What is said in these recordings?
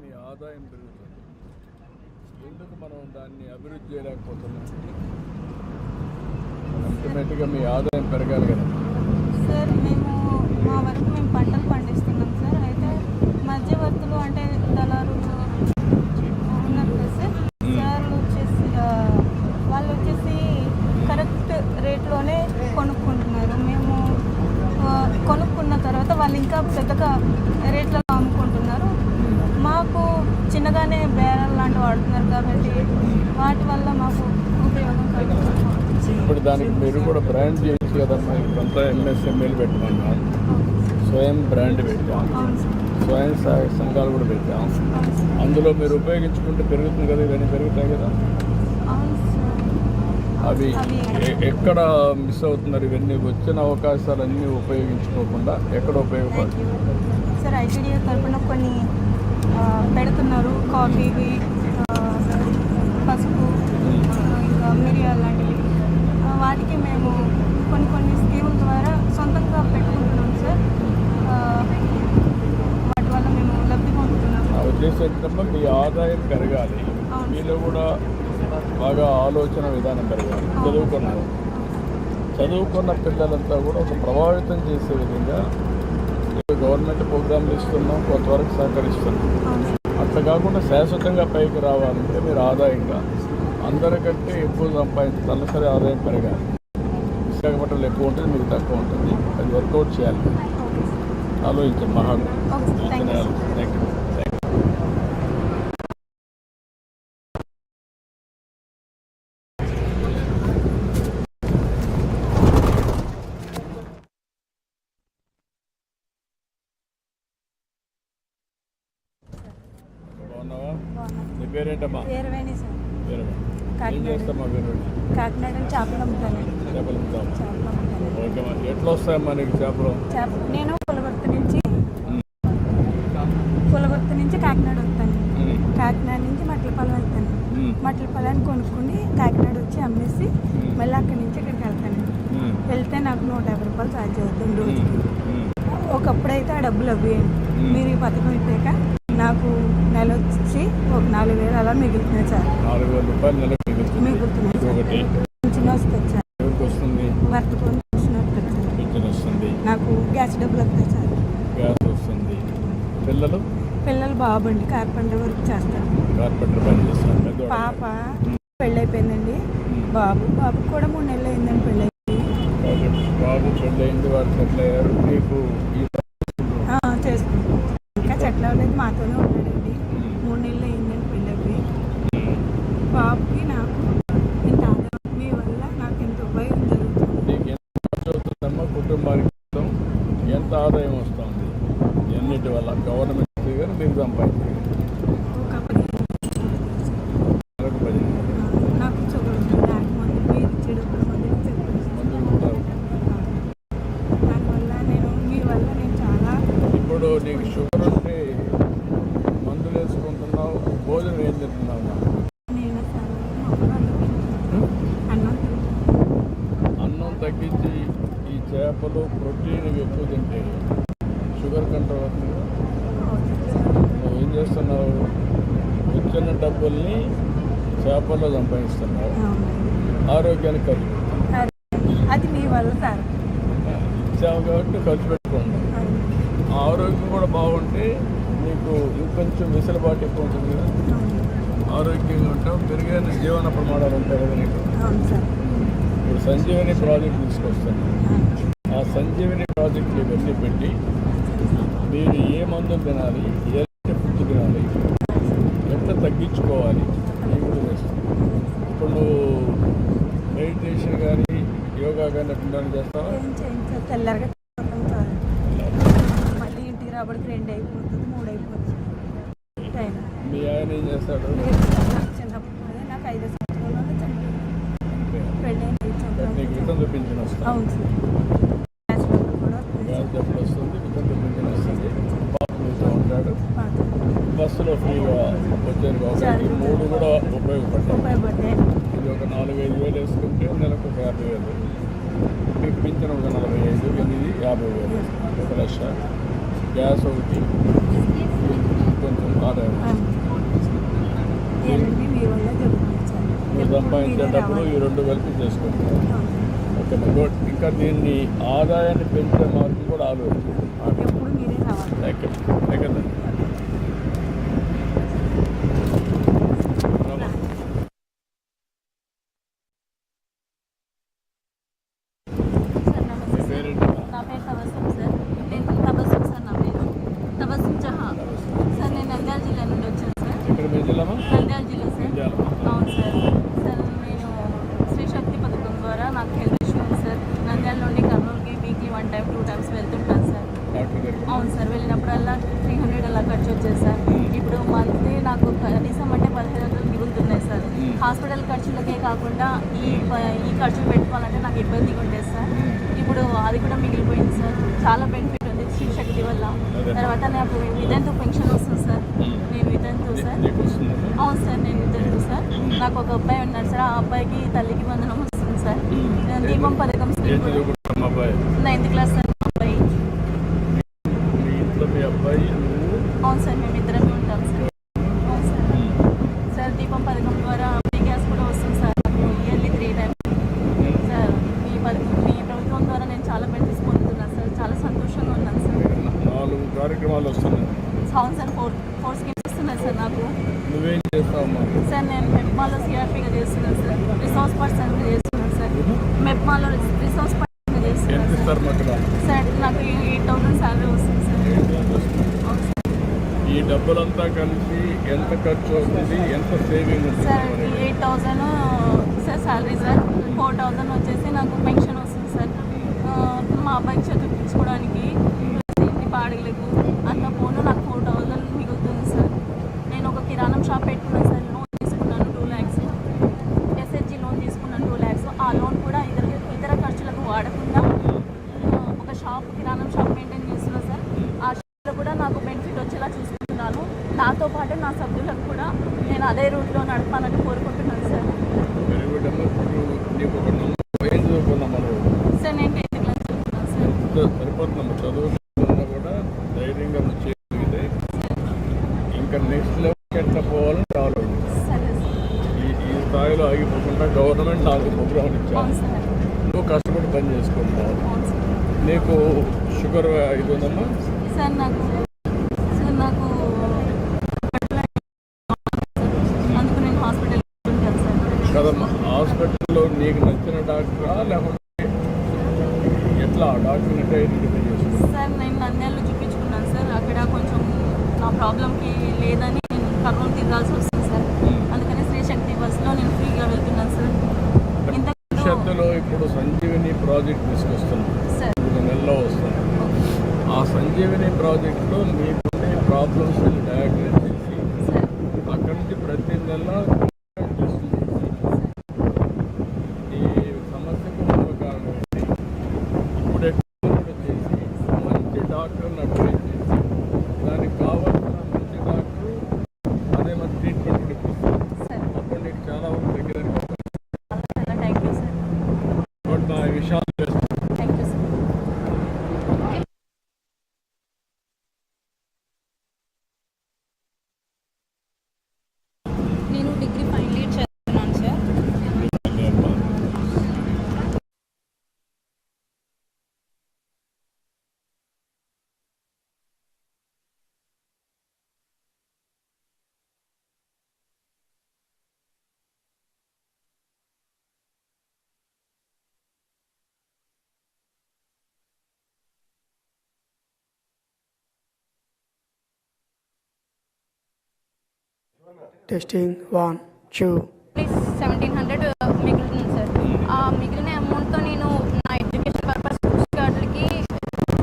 మీ ఆదాయం పెరుగుతుంది. ఎందుకు మనం దాన్ని అభివృద్ధి చేయలేకపోతున్నాం? అల్టిమేట్గా మీ ఆదాయం పెరగాలి కదా సార్. మా వరకు మేము పంటలు పండిస్తున్నాం సార్. అయితే మధ్యవర్తులు అంటే దళారులు ఉన్నారు కదా సార్. వాళ్ళు వచ్చేసి కరెక్ట్ రేట్లోనే కొనుక్కుంటున్నారు. మేము కొనుక్కున్న తర్వాత వాళ్ళు ఇంకా పెద్దగా రేట్లలో అమ్ముకుంటున్నారు. మాకు చిన్నగానే బేరాలు లాంటివి వాడుతున్నారు కాబట్టి వాటి వల్ల మాకు ఉపయోగం కలుగుతుంది. ఇప్పుడు దానికి మీరు కూడా బ్రాండ్ చేయొచ్చు కదమ్మా. ఇప్పుడంతా ఎంఎస్ఎంఈలు పెట్టమన్నారు, స్వయం బ్రాండ్ పెట్టాం, స్వయం సహాయక సంఘాలు కూడా పెట్టాం. అందులో మీరు ఉపయోగించుకుంటే పెరుగుతుంది కదా, ఇవన్నీ పెరుగుతాయి కదా. అవి ఎక్కడ మిస్ అవుతున్నారు? ఇవన్నీ వచ్చిన అవకాశాలన్నీ ఉపయోగించుకోకుండా ఎక్కడ ఉపయోగపడుతుంది సార్? ఐటీడీఏ తరఫున కొన్ని పెడుతున్నారు, కాఫీవి, పసుపు, ఇంకా మిరియాలు లాంటివి. వాటికి మేము కొన్ని స్కీముల ద్వారా సొంతంగా పెట్టుకుంటున్నాం సార్. వాటి వల్ల మేము లబ్ధి పొందుతున్నాం. ఆ ఉద్దేశం ఏంటంటే మీ ఆదాయం పెరగాలి, మీలో కూడా బాగా ఆలోచన విధానం పెరగాలి. చదువుకున్న పిల్లలంతా కూడా ఒక ప్రభావితం చేసే విధంగా గవర్నమెంట్ ప్రోగ్రాంలు ఇస్తున్నాం, కొంతవరకు సహకరిస్తున్నాం. అట్లా కాకుండా శాశ్వతంగా పైకి రావాలంటే మీరు ఆదాయంగా అందరికంటే ఎక్కువ సంపాదించి తలసరి ఆదాయం పెరగాలి. విశాఖపట్నంలో ఎక్కువ ఉంటుంది, మీకు తక్కువ ఉంటుంది. అది వర్కౌట్ చేయాలి. ఆలోచించాం మహాన్. Thank you. బాగున్నావా? నీ పేరేంటమ్మా? వేరువేణి సార్. ఏం చేస్తామా? కాకినాడ చేపలు అమ్ముతాను. చేపలు అమ్ముతాము. ఓకే అమ్మా. ఎట్లా వస్తాయమ్మా నీకు చేపలు? నేను పులవర్తి నుంచి కాకినాడ వస్తాను. కాకినాడ నుంచి మట్లపాలెం వెళ్తాను. మట్లపాలెన్ని కొనుక్కుని కాకినాడ వచ్చి అమ్మేసి మళ్ళీ అక్కడి నుంచి ఇక్కడికి వెళ్తాను. వెళ్తే నాకు 150 రూపాయలు ఛార్జ్ అవుతుంది రోజుకి. ఒకప్పుడైతే ఆ డబ్బులు అవ్వేయండి. మీరు ఈ పథకం ఇచ్చాక నాకు నెల వచ్చి ఒక 4,000 అలా మిగులుతున్నాయి సార్. 4,000 రూపాయలు నెలకు మిగులుతున్నాయి. పింఛన్ వస్తుంది సార్. భర్త పింఛన్ వస్తుంది. నాకు గ్యాస్ డబ్బులు వస్తాయి సార్. గ్యాస్ వస్తుంది. పిల్లలు బాబండి కార్పెంటర్ వర్క్ చేస్తారు. కార్పెంటర్ పని చేస్తారు. పాప పెళ్ళి అయిపోయిందండి. బాబు కూడా 3 నెలలు అయిందండి పెళ్ళి. బాబు పెళ్ళి అయింది, వారు సెటిల్ అయ్యారు. మీకు చేసుకుంటాం. ఇంకా సెటిల్ అవ్వలేదు, మాతోనే ఉన్నాడండి. 3 నెలలు అయిందండి పెళ్ళి అయిపోయి. బాబుకి నాకు ఇంత ఆదాయం మీ వల్ల నాకు ఎంత ఉపయోగం జరుగుతుంది. మీకు ఎంత ఖర్చు అవుతుందమ్మా? కుటుంబానికి ఎంత ఆదాయం వస్తుంది? ఎన్నిటి వల్ల? గవర్నమెంట్ కానీ మీరు సంపాదించారు. నాకు షుగర్ ఉంటుంది. మందు మీరు ఇచ్చే డబ్బులు దానివల్ల మీ వల్ల నేను చాలా. ఇప్పుడు నీకు షుగర్ ఉంటే మందులు వేసుకుంటున్నావు, భోజనం ఏం తింటున్నావు? నేను అన్నం తగ్గించి ఈ చేపలు ప్రోటీన్ ఎక్కువ తింటే షుగర్ కంట్రోల్ అవుతుంది. నువ్వు ఏం చేస్తున్నావు? వచ్చిన డబ్బుల్ని చేపల్లో సంపాదిస్తున్నావు, ఆరోగ్యానికి ఖర్చు. అది మీ వల్ల సార్. ఇచ్చావు కాబట్టి ఖర్చు పెట్టుకోండి. ఆరోగ్యం కూడా బాగుంటే నీకు ఇంకొంచెం వెసులుబాటు ఎక్కువ ఉంటుంది కదా. ఆరోగ్యంగా ఉంటావు, పెరిగిన జీవన ప్రమాణాలు ఉంటాయి కదా నీకు. ఇప్పుడు సంజీవని ప్రాజెక్ట్ తీసుకొస్తాను. ఆ సంజీవని ప్రాజెక్టులు ఇవన్నీ పెట్టి మీరు ఏ మందులు తినాలి, ఎలాంటి ఫుడ్ తినాలి, ఎంత తగ్గించుకోవాలి ఇవి కూడా చేస్తాం. ఇప్పుడు నువ్వు మెడిటేషన్ కానీ యోగా కానీ అట్లా చేస్తావా? తెల్లరగా మళ్ళీ ఇంటికి రాబడికి 2 అయిపోతుంది, 3 అయిపోతుంది టైం. మీ ఆయన ఏం చేస్తాడు? చిన్నప్పుడు నాకు 5 సంవత్సరాలు పెళ్ళి. నీకు వితం చూపించిన వస్తుంది. అవును సార్. గ్యాస్ డబ్బులు వస్తుంది, వితం చూపించిన వస్తుంది. పాప మీతో ఉంటాడు. బస్సులో ఫ్రీగా వచ్చారు కాబట్టి 3 కూడా ఉపయోగపడ్డాయి. ఇది ఒక 4-5 వేలు వేసుకుంటే నెలకు ఒక 50,000. మీకు పింఛన్ ఒక 45, 8, 50,000, 1,00,000. గ్యాస్ ఒకటి కొంచెం ఆదాయం ఇవన్నీ మీ వల్ల జరుగుతుంది సార్. నువ్వు ఎప్పుడు సంపాదించేటప్పుడు మీరే ఈ రెండు కలిపి చేసుకుంటావు. Okay good. ఇంకా దీన్ని ఆదాయాన్ని పెంచే మార్గం కూడా ఆలోచించు. ఎప్పుడు మీరే రావాలి. Thank you. Thank you. Sir నమస్తే సార్. నా పేరు తబస్సుమ్ సార్. నేను తబస్సుమ్ సార్. నా పేరు తబస్సుమ్ జహా సార్. నేను నంద్యాల జిల్లా నుండి వచ్చాను సార్. ఇక్కడ మీ జిల్లామా? నంద్యాల జిల్లా సార్. నంద్యాల. అవును సార్. సార్ నేను స్త్రీ శక్తి పథకం ద్వారా నాకు హెల్త్ ఇష్యూ ఉంది సార్. నంద్యాల నుండి కర్నూలుకి వీక్లీ 1 టైం 2 టైమ్స్ వెళ్తుంటాను సార్. డాక్టర్ గారికి అవును సార్. వెళ్ళినప్పుడల్లా 300 అలా ఖర్చు వచ్చేది సార్. ఇప్పుడు మంత్లీ నాకు కనీసం అంటే 1500 మిగులుతున్నాయి సార్. హాస్పిటల్ ఖర్చులకే కాకుండా ఈ ఖర్చులు పెట్టుకోవాలంటే నాకు ఇబ్బందిగా ఉండేది సార్. ఇప్పుడు అది కూడా మిగిలిపోయింది సార్. చాలా బెనిఫిట్ ఉంది స్త్రీ శక్తి వల్ల. తర్వాత నాకు వితంతు పెన్షన్ వస్తుంది సార్. నేను వితంతు సార్. నీకు వస్తుందా? అవును సార్. నేను వితంతు సార్. నాకు ఒక అబ్బాయి ఉన్నాడు సార్. ఆ అబ్బాయికి తల్లికి వందనం వస్తుంది సార్. దీపం పథకం ఏం చదువుకుంటున్నావు అబ్బాయి? 9th క్లాస్ సార్ మా అబ్బాయి. మీ ఇంట్లో మీ అబ్బాయి నువ్వు? అవును సార్. మేము ఇద్దరమే ఉంటాం సార్. అవును సార్. సార్ దీపం పథకం ద్వారా ఫ్రీ గ్యాస్ కూడా వస్తుంది సార్. నాకు ఇయర్లీ 3 టైమ్స్ సార్. మీ ప్రభుత్వం ద్వారా నేను చాలా బెనిఫిట్స్ పొందుతున్నాను సార్. చాలా సంతోషంగా ఉన్నాను సార్. 4 కార్యక్రమాలు వస్తున్నాయి. అవును సార్. 4 స్కీమ్స్ వస్తున్నాయి సార్ నాకు. నువ్వేం చేస్తావమ్మా? సార్ నేను మెప్మాలో సిఆర్పీగా చేస్తున్నాను సార్. రిసోర్స్ పర్సన్గా చేస్తున్నాను సార్. మెప్మాలో రిసోర్స్ పర్సన్గా ఎంత చేస్తున్నాను ఇస్తారు మాకు? సార్. నాకు 8,000 శాలరీ వస్తుంది సార్. అవును సార్. ఈ డబ్బులంతా కలిసి ఎంత ఖర్చు అవుతుంది, ఎంత సేవింగ్ ఉంటుంది? Sir 8,000 sir salary sir. 4,000 వచ్చేసి నాకు పెన్షన్ వస్తుంది సార్. మా అబ్బాయికి చదివించుకోవడానికి ఇంటి బాడుగలకు అంత పోను నాకు 4,000 మిగులుతుంది సార్. నేను ఒక కిరాణం షాప్ పెట్టుకున్నాను సార్. లోన్ తీసుకున్నాను 2 lakhs. ఎస్హెచ్జి లోన్ తీసుకున్నాను 2 lakhs. ఆ లోన్ కూడా ఇతర ఖర్చులకు వాడకుండా ఒక కిరాణం షాప్ మెయింటైన్ చేస్తున్నాను సార్. ఆ షాప్లో కూడా నాకు బెనిఫిట్ వచ్చేలా చూసుకుంటున్నాను. నాతో పాటు నా సభ్యులకు కూడా నేను అదే రూట్లో నడపాలని కోరుకుంటున్నాను సార్. వెరీ గుడ్ అమ్మా. నీకు ఒక నమ్మకం. ఏం చదువుకున్నామా నువ్వు? సార్ నేను 10th క్లాస్ చదువుతున్నాను సార్. సరిపోతున్నాము. చదువుకున్నా కూడా ధైర్యంగా నువ్వు చేయగలిగితే ఇంకా నెక్స్ట్ లెవెల్కి ఎట్లా పోవాలని ఆలోచించు. సరే సార్. ఈ స్థాయిలో ఆగిపోకుండా గవర్నమెంట్ 4 ప్రోగ్రాంలు అవును ఇచ్చారు. సార్. నువ్వు కష్టపడి పని చేసుకుంటావు. అవును సార్. నీకు షుగర్ ఇది ఉందమ్మా? సార్ నాకు అందుకు నేను హాస్పిటల్ ఉంటాను సార్. కదమ్మా. హాస్పిటల్లో నీకు నచ్చిన డాక్టరా లేకుంటే ఎట్లా డాక్టర్ని ఐడెంటిఫై చేసుకున్నావు? సార్ నేను నంద్యాలలో చూపించుకున్నాను సార్. అక్కడ కొంచెం నా ప్రాబ్లంకి లేదని నేను కర్నూలు తిరగాల్సి వస్తుంది సార్. అందుకని స్త్రీ శక్తి బస్సులో నేను ఫ్రీగా వెళ్తున్నాను సార్. భవిష్యత్తులో ఇప్పుడు సంజీవిని ప్రాజెక్ట్ తీసుకొస్తున్నాం. సార్ 3 నెలల్లో వస్తుంది. ఆ సంజీవిని ప్రాజెక్టులో మీకుండే ప్రాబ్లమ్స్ డయాగ్నోస్ చేసి సార్. అక్కడి నుంచి ప్రతి నెల టెస్ట్ చేసి ఈ సమస్యకు మూల కారణం ఏంటి, ఇప్పుడు ఎట్లా కూడా చేసి మంచి డాక్టర్ని అడ్వైజ్ చేసి దానికి కావాల్సిన మంచి డాక్టర్ అదే మన ట్రీట్మెంట్ కూడా ఇప్పిస్తారు. సార్ అప్పుడు నీకు చాలా వరకు దగ్గర చాలా థ్యాంక్ యూ సార్. నా ఈ విషయాలు చేస్తాను. Thank you sir. నేను డిగ్రీ ఫైనల్ ఇయర్ చదువుతున్నాను సార్. Testing 1, 2. 1700 మిగులుతుంది సార్. ఆ మిగిలిన అమౌంట్తో నేను నా ఎడ్యుకేషన్ పర్పస్ కార్డులకి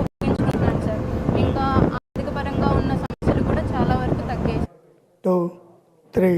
ఉపయోగించుకుంటున్నాను సార్. ఇంకా ఆర్థిక పరంగా ఉన్న సమస్యలు కూడా చాలా వరకు తగ్గాయి. 2, 3.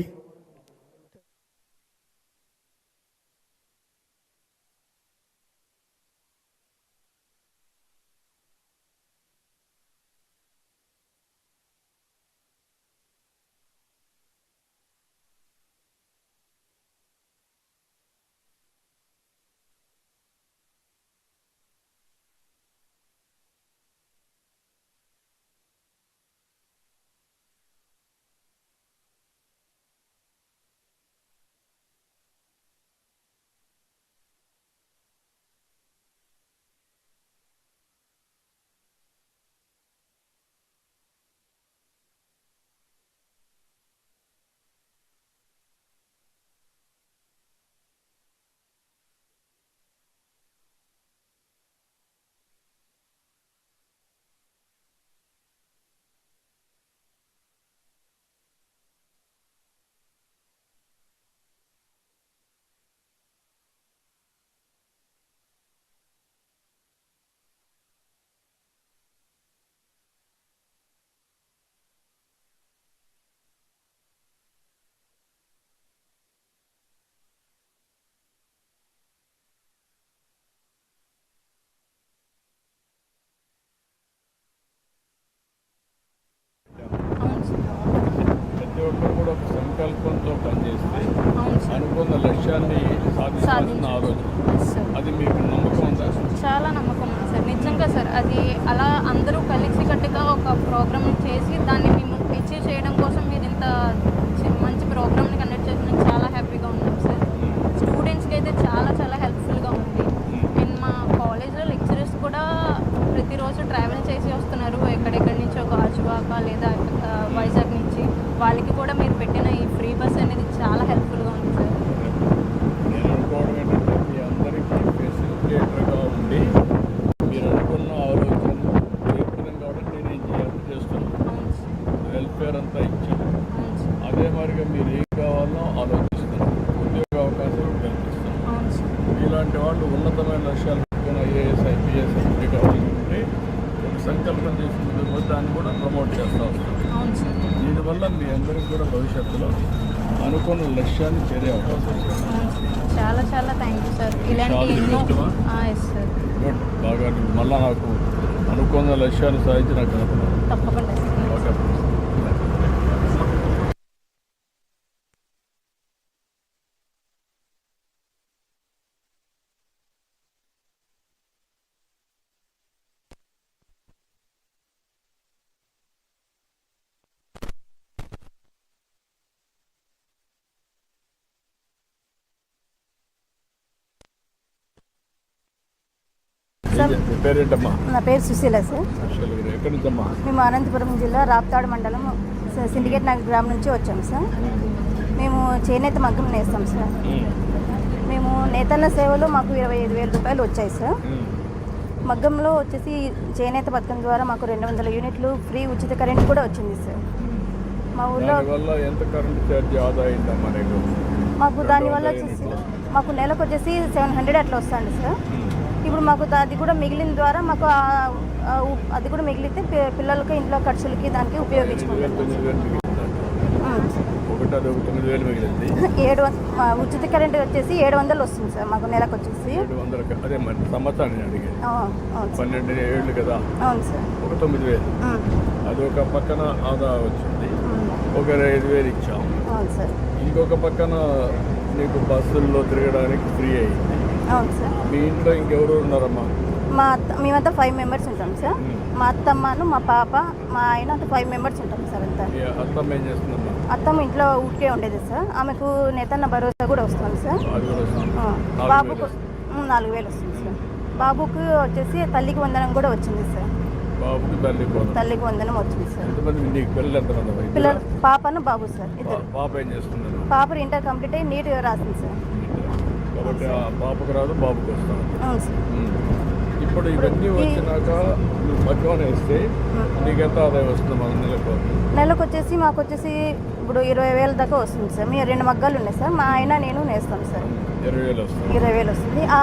సంకల్పంతో పనిచేస్తే అవును సార్. అనుకున్న లక్ష్యాన్ని సాధించాల్సిన ఆలోచన, సార్ అది మీకు నమ్మకం ఉందా? చాలా నమ్మకం ఉంది సార్. నిజంగా సార్, అది అలా అందరూ కలిసికట్టుగా ఒక ప్రోగ్రామ్ చేసి దాన్ని మేము అచీవ్ చేయడం కోసం మీరు ఇంత మంచి ప్రోగ్రామ్ని కండక్ట్ చేసినందుకు చాలా హ్యాపీగా ఉన్నాం సార్. స్టూడెంట్స్కి అయితే చాలా చాలా హెల్ప్ఫుల్గా ఉంది. అండ్ మా కాలేజ్లో లెక్చరర్స్ కూడా ప్రతిరోజు ట్రావెల్ చేసి వస్తున్నారు ఎక్కడెక్కడి నుంచో, గాజువాక లేదా వైజాగ్ నుంచి. వాళ్ళకి కూడా మీరు పెట్టిన ఈ ఫ్రీ బస్ అనేది చాలా హెల్ప్ఫుల్గా ఉంది సార్. నేను అనుకోవడం ఏంటంటే మీ అందరికీ ఫెసిలిటేటర్గా ఉండి మీరు అనుకున్న ఆలోచనలు ఏ విధంగా కూడా నేను చేస్తున్నాను. అవును సార్. వెల్ఫేర్ అంతా ఇచ్చాను. అవును సార్. అదే మరిగా మీరు ఏం కావాలో ఆలోచిస్తున్నాను, ఉద్యోగ అవకాశాలు కల్పిస్తున్నాను. అవును సార్. ఇలాంటి వాళ్ళు ఉన్నతమైన లక్ష్యాలు పెట్టుకుని ఐఏఎస్, ఐపీఎస్ కావాలంటే ఒక సంకల్పం చేసుకుంటే దాన్ని కూడా ప్రమోట్ చేస్తూ వస్తాం. అవును సార్. దీనివల్ల మీ అందరికీ కూడా భవిష్యత్తులో అనుకున్న లక్ష్యాన్ని చేరే అవకాశం ఉంది. అవును సార్. చాలా చాలా థ్యాంక్ యూ సార్. ఇలాంటి చాలా ఎన్నో ఇష్టమా? Yes sir. గుడ్. బాగా మళ్ళీ నాకు అనుకున్న లక్ష్యాన్ని సాధించి నాకు కనుక్కున్నాను. తప్పకుండా సార్. ఓకే. మీ పేరేంటమ్మా? నా పేరు సుశీల సార్. అసలు మీరు ఎక్కడి నుంచమ్మా? మేము అనంతపురం జిల్లా రాప్తాడు మండలం సిండికేట్ నగర్ గ్రామం నుంచి వచ్చాము సార్. మేము చేనేత మగ్గం నేస్తాం సార్. మేము నేతన్న సేవలో మాకు 25,000 రూపాయలు వచ్చాయి సార్. మగ్గంలో వచ్చేసి చేనేత పథకం ద్వారా మాకు 200 యూనిట్లు ఫ్రీ ఉచిత కరెంట్ కూడా వచ్చింది సార్. మా ఊళ్ళో దానివల్ల ఎంత కరెంట్ ఛార్జ్ ఆదా అయిందమ్మా నీకు? మాకు దానివల్ల వచ్చేసి మాకు నెలకు వచ్చేసి 700 అట్లా వస్తుంది సార్. ఇప్పుడు మాకు అది కూడా మిగిలిన ద్వారా మాకు అది కూడా మిగిలితే పిల్లలకి ఇంట్లో ఖర్చులకి దానికి ఉపయోగించుకుంటాం. 9,000 మిగిలింది. ఉచిత కరెంట్ వచ్చేసి 700 వస్తుంది సార్ మాకు నెలకు వచ్చేసి. 700. అదే మరి సంవత్సరాన్ని అడిగే అవును సార్. 12 ఏళ్ళు కదా. అవును సార్. ఒక 9,000 అది ఒక పక్కన ఆదా వచ్చింది. ఒక 5,000 ఇచ్చాం. అవును సార్. ఇంకొక పక్కన నీకు బస్సుల్లో తిరగడానికి ఫ్రీ అయింది. అవును సార్. మీ ఇంట్లో ఇంకెవరు ఉన్నారమ్మా? మేమంతా 5 మెంబర్స్ ఉంటాం సార్. మా అత్తమ్మను, మా పాప, మా ఆయన అంతా 5 మెంబర్స్ ఉంటాం సార్. అంతా మీ అత్తమ్మ ఏం చేస్తుందమ్మా? అత్తమ్మ ఇంట్లో ఊరికే ఉండేది సార్. ఆమెకు నేతన్న భరోసా కూడా వస్తుంది సార్. అది కూడా వస్తుంది. బాబుకు 4,000 వస్తుంది సార్. బాబుకు వచ్చేసి తల్లికి వందనం కూడా వచ్చింది సార్. బాబుకి తల్లికి వందనం వచ్చింది సార్. ఎంతమంది నీకు పిల్లలు ఎంతమంది? పిల్లలు పాపను బాబు సార్ ఇద్దరు. పాప ఏం చేస్తున్నారు? పాప ఇంటర్ కంప్లీట్ అయ్యి నీట్ రాసింది సార్. కాబట్టి ఆ పాపకు రాదు, బాబుకి వస్తాను. అవును సార్. ఇప్పుడు ఇవన్నీ వచ్చినాక నువ్వు మగ్గం వేస్తే నీకు ఎంత ఆదాయం వస్తుంది మన నెలకు వచ్చేసి మాకు వచ్చేసి ఇప్పుడు 20,000 దాకా వస్తుంది సార్. మేము 2 మగ్గాలు ఉన్నాయి సార్. మా ఆయన నేను నేస్తాం సార్. 20,000 వస్తుంది. 20,000 వస్తుంది. ఆ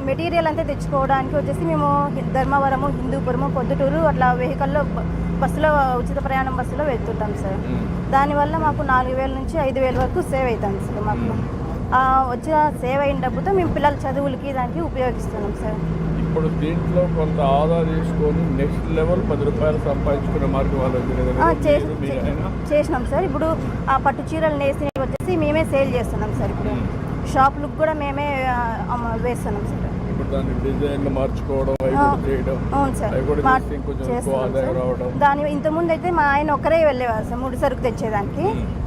మెటీరియల్ అంతా తెచ్చుకోవడానికి వచ్చేసి మేము ధర్మవరము, హిందూపురము, పొద్దుటూరు అట్లా వెహికల్లో బస్సులో ఉచిత ప్రయాణం బస్సులో వెళ్తుంటాం సార్. దానివల్ల మాకు 4,000 నుంచి 5,000 వరకు సేవ్ అవుతుంది సార్. మాకు వచ్చిన సేవ్ అయిన డబ్బుతో మేము పిల్లల చదువులకి దానికి ఉపయోగిస్తున్నాం సార్. ఇప్పుడు దీంట్లో కొంత ఆదా తీసుకొని నెక్స్ట్ లెవెల్ 10 రూపాయలు సంపాదించుకునే మార్గం వాళ్ళు చేసినాం సార్. ఇప్పుడు ఆ పట్టు చీరలు నేసి వచ్చేసి మేమే సేల్ చేస్తున్నాం సార్. ఇప్పుడు షాపులకు కూడా మేమే వేస్తున్నాం సార్. ఇప్పుడు దాన్ని డిజైన్లు మార్చుకోవడం అవును సార్. దాని ఇంతకుముందు అయితే మా ఆయన ఒక్కరే వెళ్ళేవారు సార్ ముడి సరుకు తెచ్చేదానికి.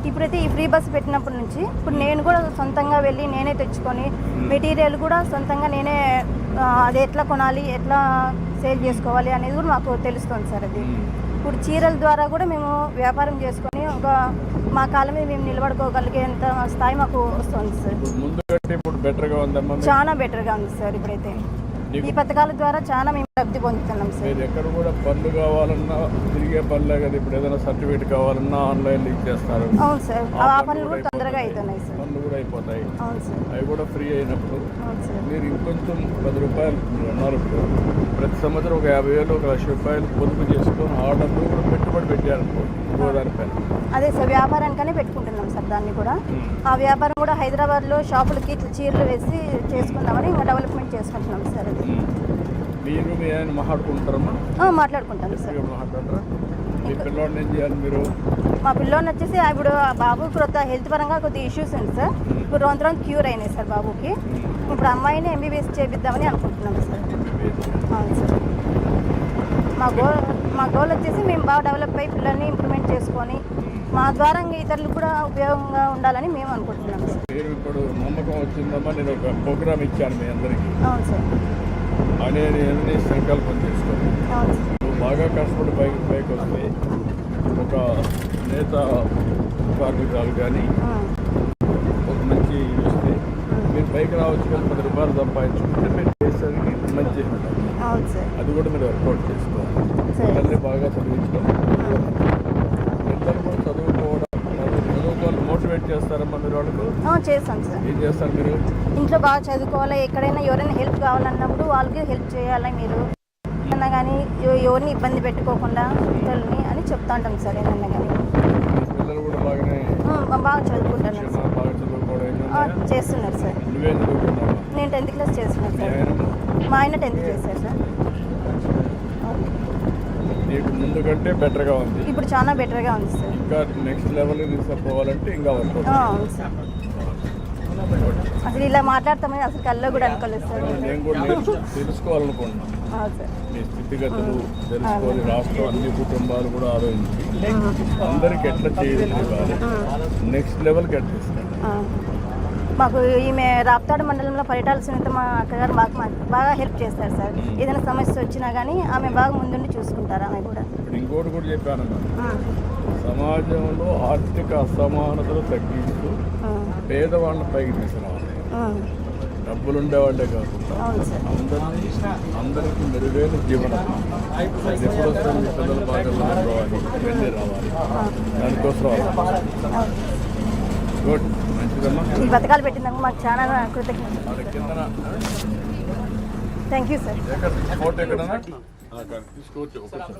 ఇప్పుడైతే ఈ ఫ్రీ బస్ పెట్టినప్పటి నుంచి ఇప్పుడు నేను కూడా సొంతంగా వెళ్ళి నేనే తెచ్చుకొని మెటీరియల్ కూడా సొంతంగా నేనే అది ఎట్లా కొనాలి, ఎట్లా సేల్ చేసుకోవాలి అనేది కూడా మాకు తెలుస్తుంది సార్. అది ఇప్పుడు చీరల ద్వారా కూడా మేము వ్యాపారం చేసుకొని ఒక మా కాలం మీద మేము నిలబడుకోగలిగేంత స్థాయి మాకు వస్తుంది సార్. చాలా బెటర్గా ఉంది సార్. ఇప్పుడైతే ఈ పథకాల ద్వారా చాలా మేము లబ్ధి పొందుతున్నాం సార్. ఎక్కడ కూడా పనులు కావాలన్నా తిరిగే పనులే కదా. ఇప్పుడు ఏదైనా సర్టిఫికేట్ కావాలన్నా ఆన్లైన్ లింక్ చేస్తారు. అవును సార్. ఆ పనులు కూడా తొందరగా అవుతున్నాయి సార్. పనులు కూడా అయిపోతాయి. అవును సార్. అవి కూడా ఫ్రీ అయినప్పుడు అవును సార్. మీరు ఇంకొంచెం 10 రూపాయలు అన్నారు. ఇప్పుడు ప్రతి సంవత్సరం ఒక 50,000, 1,00,000 రూపాయలు పొదుపు చేసుకొని ఆ డబ్బులు కూడా పెట్టుబడి పెట్టారనుకో దానిపైన. అదే సార్ వ్యాపారానికనే పెట్టుకుంటున్నాం సార్. దాన్ని కూడా ఆ వ్యాపారం కూడా హైదరాబాద్లో షాపులకి ఇట్లా చీరలు వేసి చేసుకుందామని ఇంకా డెవలప్మెంట్ చేసుకుంటున్నాం సార్. అది మీరు మీ ఆయన మాట్లాడుకుంటారమ్మా? మాట్లాడుకుంటాం సార్. మాట్లాడరా? మీ పిల్లోడిని ఏం చేయాలి మీరు? మా పిల్లోని వచ్చేసి ఇప్పుడు ఆ బాబుకి కొత్త హెల్త్ పరంగా కొద్దిగా ఇష్యూస్ ఉంది సార్. ఇప్పుడు రోజు క్యూర్ అయినాయి సార్ బాబుకి. ఇప్పుడు అమ్మాయిని ఎంబీబీఎస్ చేపిద్దామని అనుకుంటున్నాం సార్. అవును సార్. మా గోల్ వచ్చేసి మేము బాగా డెవలప్ అయ్యి పిల్లల్ని ఇంప్రూవ్మెంట్ చేసుకొని మా ద్వారా ఇతరులకు కూడా ఉపయోగంగా ఉండాలని మేము అనుకుంటున్నాం సార్. మీరు ఇప్పుడు నమ్మకం వచ్చిందమ్మా, నేను ఒక ప్రోగ్రామ్ ఇచ్చాను మీ అందరికీ. అవును సార్. అనేది సంకల్పం చేసుకోండి. అవును సార్. నువ్వు బాగా కష్టపడి పైకి వస్తే ఒక నేత కార్మికురాలు కానీ ఒక మంచి వస్తే మీరు పైకి రావచ్చు, కానీ 10 రూపాయలు సంపాదించుకుంటే మీరు చేసేసరికి మంచి అవును సార్. అది కూడా మీరు వర్కౌట్ చేసుకోవాలి. సరే. పిల్లల్ని బాగా చదివించడం, పిల్లలు కూడా చదువుకోవాలి, మోటివేట్ చేస్తారమ్మా మీరు వాళ్ళకు? చేస్తాం సార్. ఏం చేస్తారు మీరు? ఇంట్లో బాగా చదువుకోవాలి, ఎక్కడైనా ఎవరైనా హెల్ప్ కావాలన్నప్పుడు వాళ్ళకి హెల్ప్ చేయాలి మీరు అన్నా కానీ, ఎవరిని ఇబ్బంది పెట్టుకోకుండా పిల్లల్ని అని చెప్తా ఉంటాం సార్. ఏమన్నా కానీ పిల్లలు కూడా బాగానే బాగా చదువుకుంటున్నారు సార్. బాగా చదువుకోవడం చేస్తున్నారు సార్. నువ్వేం చదువుకున్నావా? నేను 10th క్లాస్ చేస్తున్నాను సార్. మా ఆయన 10th చేశారు సార్. నీకు ముందు కంటే బెటర్గా ఉంది, ఇప్పుడు చాలా బెటర్గా ఉంది సార్. ఇంకా నెక్స్ట్ లెవెల్ తీసుకుపోవాలంటే ఇంకా వర్కౌట్. అవును సార్. అసలు ఇలా మాట్లాడతామని అసలు కల్లో కూడా అనుకోలేదు సార్. నేను కూడా తెలుసుకోవాలనుకుంటున్నాను సార్. మీ స్థితిగతులు తెలుసుకొని రాష్ట్రం అన్ని కుటుంబాలు కూడా ఆలోచించి అందరికి ఎట్లా చేయగలిగాలి, నెక్స్ట్ లెవెల్కి ఎట్లా ఇస్తాను. మాకు ఈమె రాప్తాడు మండలంలో పరిటాల సునీత మా అక్కగారు బాగా హెల్ప్ చేస్తారు సార్. ఏదైనా సమస్య వచ్చినా కానీ ఆమె బాగా ముందుండి చూసుకుంటారు. ఆమె కూడా ఇంకోటి కూడా చెప్పానమ్మా, సమాజంలో ఆర్థిక అసమానతలు తగ్గిస్తూ పేదవాళ్ళని పైకి తీసుకురావాలి. డబ్బులు ఉండేవాళ్ళే కాకుండా అందరికీ మెరుగైన జీవనం. ఎప్పుడు వస్తుంది పిల్లల బాగా రావాలి, వెళ్ళి రావాలి, దానికోసం గుడ్, మంచిదమ్మా. ఈ పథకాలు పెట్టిందాక మాకు చాలా కృతజ్ఞత. Thank you sir. ఫోటో ఎక్కడన్నా తీసుకోవచ్చు ఒకసారి.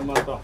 మాతో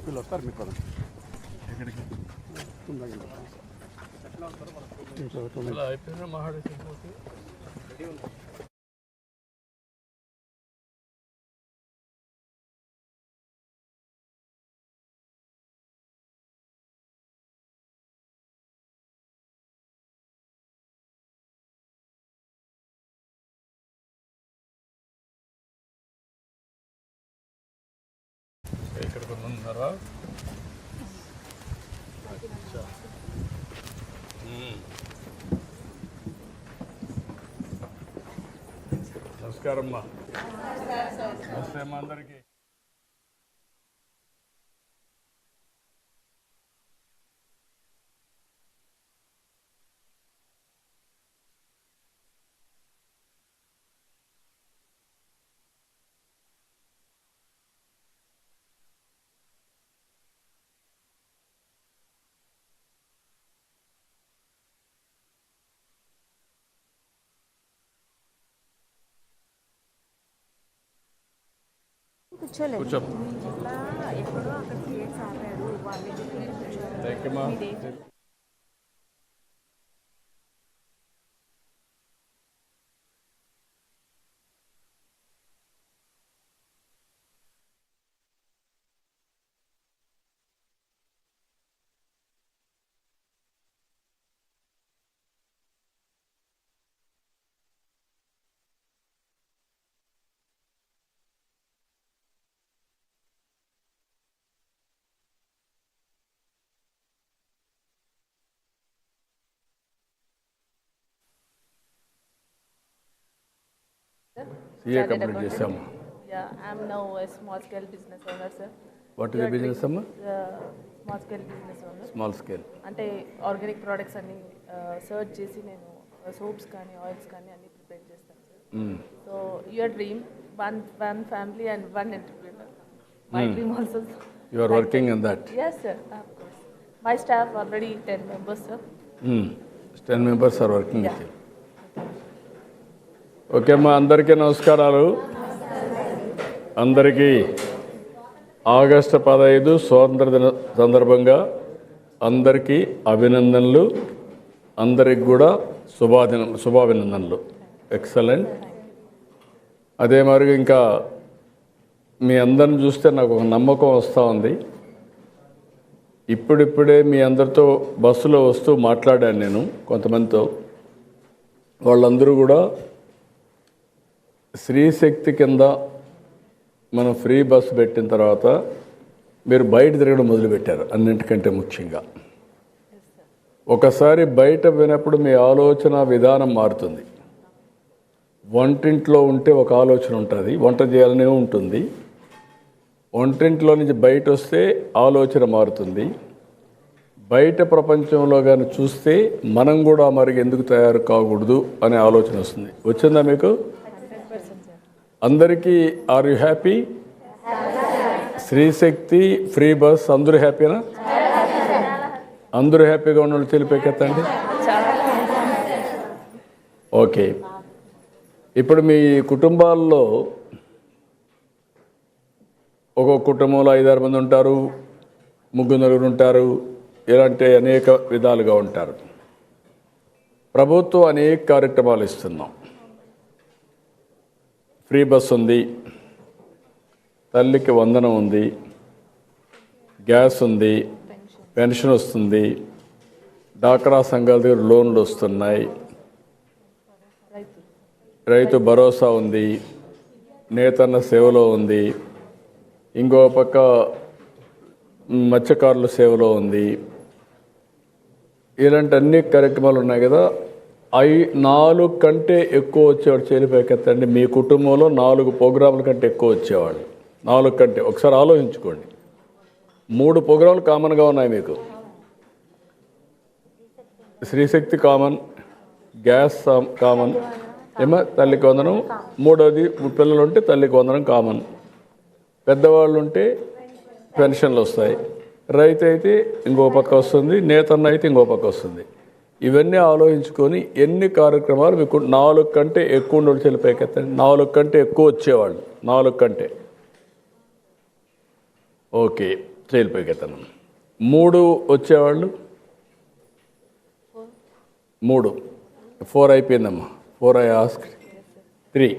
వీళ్ళు వస్తారు మీకు కదా ఎక్కడికి అయిపోయినా మహాడేసి ఇక్కడ కొంతమంది ఉన్నారా? నమస్కారం అమ్మా. నమస్తే అమ్మా అందరికీ. కూర్చోలేదు. కూర్చో. ఎక్కడో అక్కడ సీఎస్ ఆపాడు వాళ్ళు థ్యాంక్ యూ మా. CA కంప్లీట్ చేసాము. Yeah, I'm now a small scale business owner, sir. What is the business అమ్మా? Small scale business owner. Small scale. అంటే ఆర్గానిక్ ప్రోడక్ట్స్ అన్ని సర్చ్ చేసి నేను సోప్స్ కానీ ఆయిల్స్ కానీ అన్ని ప్రిపేర్ చేస్తాను sir. So your dream one family and one entrepreneur. My dream also. You are working in that? Yes, sir. Of course. My staff already 10 members, sir. 10 members are working with you. Okay అమ్మా, అందరికీ నమస్కారాలు. అందరికీ August 15 స్వాతంత్ర దిన సందర్భంగా అందరికీ అభినందనలు. అందరికి కూడా శుభాభినందనలు. ఎక్సలెంట్. అదే మరి ఇంకా మీ అందరిని చూస్తే నాకు ఒక నమ్మకం వస్తూ ఉంది. ఇప్పుడిప్పుడే మీ అందరితో బస్సులో వస్తూ మాట్లాడాను నేను కొంతమందితో. వాళ్ళందరూ కూడా స్త్రీశక్తి కింద మనం ఫ్రీ బస్సు పెట్టిన తర్వాత మీరు బయట తిరగడం మొదలుపెట్టారు. అన్నింటికంటే ముఖ్యంగా ఒకసారి బయట వినప్పుడు మీ ఆలోచన విధానం మారుతుంది. వంటింట్లో ఉంటే ఒక ఆలోచన ఉంటుంది, వంట చేయాలనే ఉంటుంది. వంటింట్లో నుంచి బయట వస్తే ఆలోచన మారుతుంది. బయట ప్రపంచంలో కానీ చూస్తే మనం కూడా మరి ఎందుకు తయారు కాకూడదు అనే ఆలోచన వస్తుంది. వచ్చిందా మీకు అందరికీ? Are you happy? Stree Shakti free bus అందరూ హ్యాపీనా? అందరూ హ్యాపీగా ఉన్న తెలిపేకెత్తండి. ఓకే. ఇప్పుడు మీ కుటుంబాల్లో ఒక్కొక్క కుటుంబంలో 5-6 మంది ఉంటారు, 3-4 ఉంటారు. ఇలాంటి అనేక విధాలుగా ఉంటారు. ప్రభుత్వం అనేక కార్యక్రమాలు ఇస్తున్నాం. ఫ్రీ బస్ ఉంది, తల్లికి వందనం ఉంది, గ్యాస్ ఉంది, పెన్షన్ వస్తుంది, డాక్రా సంఘాల దగ్గర లోన్లు వస్తున్నాయి, రైతు భరోసా ఉంది, నేతన్న సేవలో ఉంది, ఇంకో పక్క మత్స్యకారుల సేవలో ఉంది. ఇలాంటి అన్ని కార్యక్రమాలు ఉన్నాయి కదా. 4 కంటే ఎక్కువ వచ్చేవాడు చేలిపైకెత్తండి. మీ కుటుంబంలో 4 ప్రోగ్రాముల కంటే ఎక్కువ వచ్చేవాళ్ళు. 4 కంటే ఒకసారి ఆలోచించుకోండి. 3 ప్రోగ్రాములు కామన్గా ఉన్నాయి మీకు. స్త్రీశక్తి కామన్, గ్యాస్ కామన్, ఏమో తల్లికి వందనం. 3వది పిల్లలు ఉంటే తల్లికి వందనం కామన్. పెద్దవాళ్ళు ఉంటే పెన్షన్లు వస్తాయి. రైతు అయితే ఇంకో పక్క వస్తుంది, నేతన్న అయితే ఇంకో పక్క వస్తుంది. ఇవన్నీ ఆలోచించుకొని ఎన్ని కార్యక్రమాలు మీకు 4 కంటే ఎక్కువ ఉండేవాళ్ళు చెల్లిపైకెత్తండి. 4 కంటే ఎక్కువ వచ్చేవాళ్ళు. 4 కంటే ఓకే చెల్లిపైకెత్తాను. 3 వచ్చేవాళ్ళు 3. 4 అయిపోయిందమ్మా. 4 ఐ ఆస్క్ 3.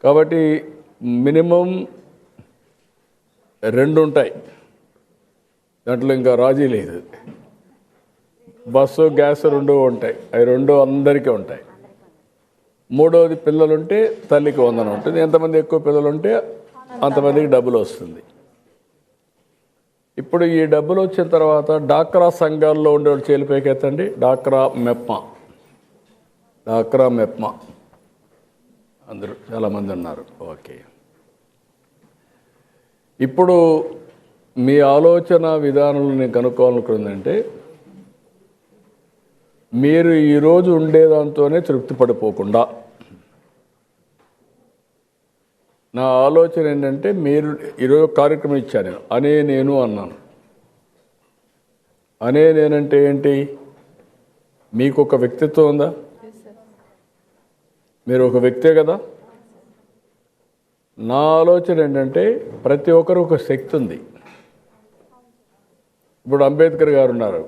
కాబట్టి మినిమం 2 ఉంటాయి. దాంట్లో ఇంకా రాజీ లేదు. బస్సు గ్యాస్ 2 ఉంటాయి. అవి 2 అందరికీ ఉంటాయి. 3వది పిల్లలుంటే తల్లికి వందనం ఉంటుంది. ఎంతమంది ఎక్కువ పిల్లలు ఉంటే అంతమందికి డబ్బులు వస్తుంది. ఇప్పుడు ఈ డబ్బులు వచ్చిన తర్వాత డాక్రా సంఘాల్లో ఉండేవాళ్ళు చేలిపైకెత్తండి. డాక్రా మెప్మా అందరూ చాలామంది ఉన్నారు. ఓకే. ఇప్పుడు మీ ఆలోచన విధానంలో నేను కనుక్కోవాలనుకుందంటే మీరు ఈరోజు ఉండేదాంతోనే తృప్తి పడిపోకుండా నా ఆలోచన ఏంటంటే మీరు ఈరోజు కార్యక్రమం ఇచ్చాను నేను అన్నాను. నేనంటే ఏంటి? మీకు ఒక వ్యక్తిత్వం ఉందా? మీరు ఒక వ్యక్తే కదా. నా ఆలోచన ఏంటంటే ప్రతి ఒక్కరు ఒక శక్తి ఉంది. ఇప్పుడు అంబేద్కర్ గారు ఉన్నారు,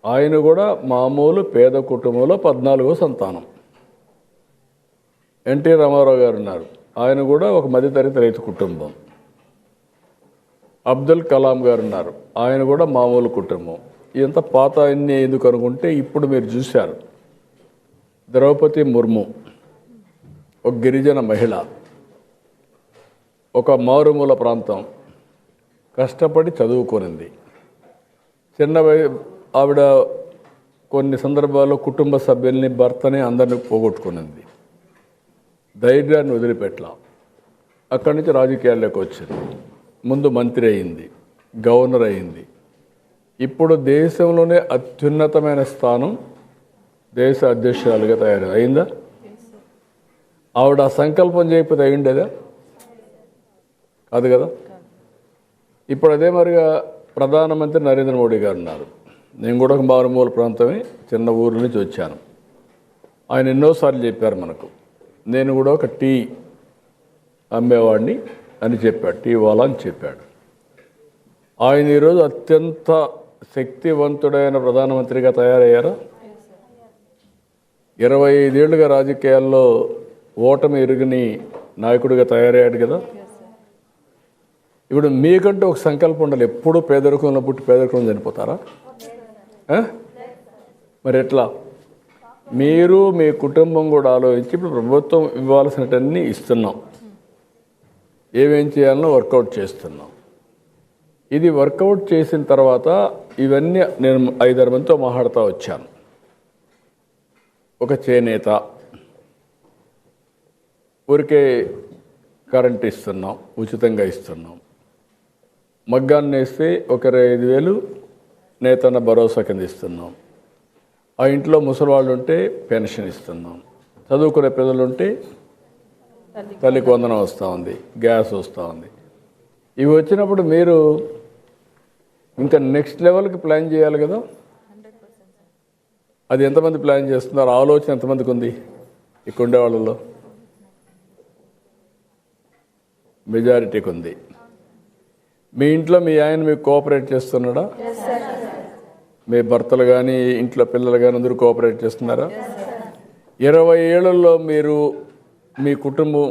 ఆయన కూడా మామూలు పేద కుటుంబంలో 14వ సంతానం. ఎన్టీ రామారావు గారు ఉన్నారు, ఆయన కూడా ఒక మధ్యతరగతి రైతు కుటుంబం. అబ్దుల్ కలాం గారు ఉన్నారు, ఆయన కూడా మామూలు కుటుంబం. ఇదంతా పాత అన్నీ ఎందుకు అనుకుంటే ఇప్పుడు మీరు చూశారు, ద్రౌపది ముర్ము ఒక గిరిజన మహిళ, ఒక మారుమూల ప్రాంతం, కష్టపడి చదువుకొనింది. ఆవిడ కొన్ని సందర్భాల్లో కుటుంబ సభ్యుల్ని, భర్తని, అందరినీ పోగొట్టుకునింది. ధైర్యాన్ని వదిలిపెట్టలా. అక్కడి నుంచి రాజకీయాల్లోకి వచ్చింది. ముందు మంత్రి అయింది, గవర్నర్ అయింది. ఇప్పుడు దేశంలోనే అత్యున్నతమైన స్థానం దేశ అధ్యక్షురాలుగా అయిందా? ఆవిడ ఆ సంకల్పం చేయకపోతే అయ్యిండేదా? కాదు కదా. ఇప్పుడు అదే మరిగా ప్రధానమంత్రి నరేంద్ర మోడీ గారు ఉన్నారు. నేను కూడా ఒక మారుమూల ప్రాంతమే, చిన్న ఊరు నుంచి వచ్చాను. ఆయన ఎన్నోసార్లు చెప్పారు మనకు, నేను కూడా ఒక టీ అమ్మేవాడిని అని చెప్పాడు, టీ వాలా అని చెప్పాడు. ఆయన ఈరోజు అత్యంత శక్తివంతుడైన ప్రధానమంత్రిగా తయారయ్యారా? 25 ఏళ్ళుగా రాజకీయాల్లో ఓటమి ఎరుగని నాయకుడిగా తయారయ్యాడు కదా. ఇప్పుడు మీకంటూ ఒక సంకల్పం ఉండాలి. ఎప్పుడూ పేదరికంలో పుట్టి పేదరికంలో చనిపోతారా? మరి ఎట్లా? మీరు మీ కుటుంబం కూడా ఆలోచించి ఇప్పుడు ప్రభుత్వం ఇవ్వాల్సినవన్నీ ఇస్తున్నాం, ఏమేం చేయాలనో వర్కౌట్ చేస్తున్నాం. ఇది వర్కౌట్ చేసిన తర్వాత ఇవన్నీ నేను 5-6 మందితో మాట్లాడుతూ వచ్చాను. ఒక చేనేత ఊరికే కరెంట్ ఇస్తున్నాం, ఉచితంగా ఇస్తున్నాం. మగ్గాన్ని వేస్తే ఒక 5,000 నేతన్న భరోసా కింద ఇస్తున్నాం. ఆ ఇంట్లో ముసలివాళ్ళు ఉంటే పెన్షన్ ఇస్తున్నాం. చదువుకునే పిల్లలుంటే తల్లికి వందనం వస్తూ ఉంది, గ్యాస్ వస్తూ ఉంది. ఇవి వచ్చినప్పుడు మీరు ఇంకా నెక్స్ట్ లెవెల్కి ప్లాన్ చేయాలి కదా. అది ఎంతమంది ప్లాన్ చేస్తున్నారు? ఆలోచన ఎంతమందికి ఉంది ఇక్కడ ఉండే వాళ్ళలో? మెజారిటీకి ఉంది. మీ ఇంట్లో మీ ఆయన మీకు కోఆపరేట్ చేస్తున్నాడా? మీ భర్తలు కానీ ఇంట్లో పిల్లలు కానీ అందరూ కోఆపరేట్ చేస్తున్నారా? 20 ఏళ్లలో మీరు మీ కుటుంబం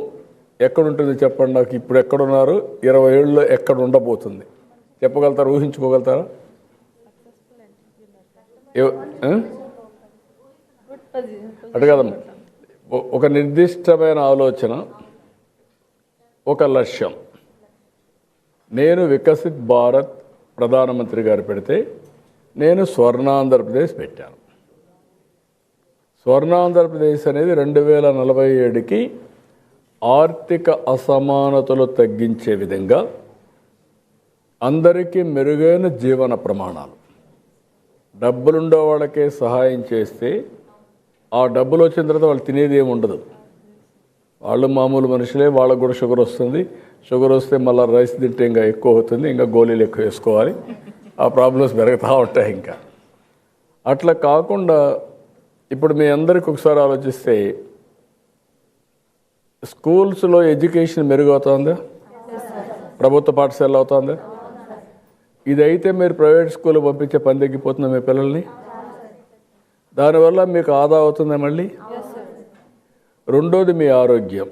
ఎక్కడుంటుంది చెప్పండి నాకు. ఇప్పుడు ఎక్కడున్నారు, 20 ఏళ్ళలో ఎక్కడ ఉండబోతుంది చెప్పగలుగుతారా? ఊహించుకోగలుగుతారా? అటు కదమ్మా, ఒక నిర్దిష్టమైన ఆలోచన, ఒక లక్ష్యం. నేను వికసిత్ భారత్ ప్రధానమంత్రి గారు పెడితే నేను స్వర్ణాంధ్రప్రదేశ్ పెట్టాను. స్వర్ణాంధ్రప్రదేశ్ అనేది 2047కి ఆర్థిక అసమానతలు తగ్గించే విధంగా అందరికీ మెరుగైన జీవన ప్రమాణాలు, డబ్బులుండే వాళ్ళకే సహాయం చేస్తే ఆ డబ్బులు వచ్చిన తర్వాత వాళ్ళు తినేది ఏమి ఉండదు. వాళ్ళు మామూలు మనుషులే, వాళ్ళకు కూడా షుగర్ వస్తుంది. షుగర్ వస్తే మళ్ళీ రైస్ తింటే ఇంకా ఎక్కువ అవుతుంది, ఇంకా గోళీలు ఎక్కువ వేసుకోవాలి, ఆ ప్రాబ్లమ్స్ పెరుగుతూ ఉంటాయి. ఇంకా అట్లా కాకుండా ఇప్పుడు మీ అందరికి ఒకసారి ఆలోచిస్తే స్కూల్స్లో ఎడ్యుకేషన్ మెరుగవుతుందా? ప్రభుత్వ పాఠశాల అవుతుందా? ఇదైతే మీరు ప్రైవేట్ స్కూల్ పంపించే పని తగ్గిపోతుందా మీ పిల్లల్ని? దానివల్ల మీకు ఆదా అవుతుందా మళ్ళీ? రెండోది మీ ఆరోగ్యం.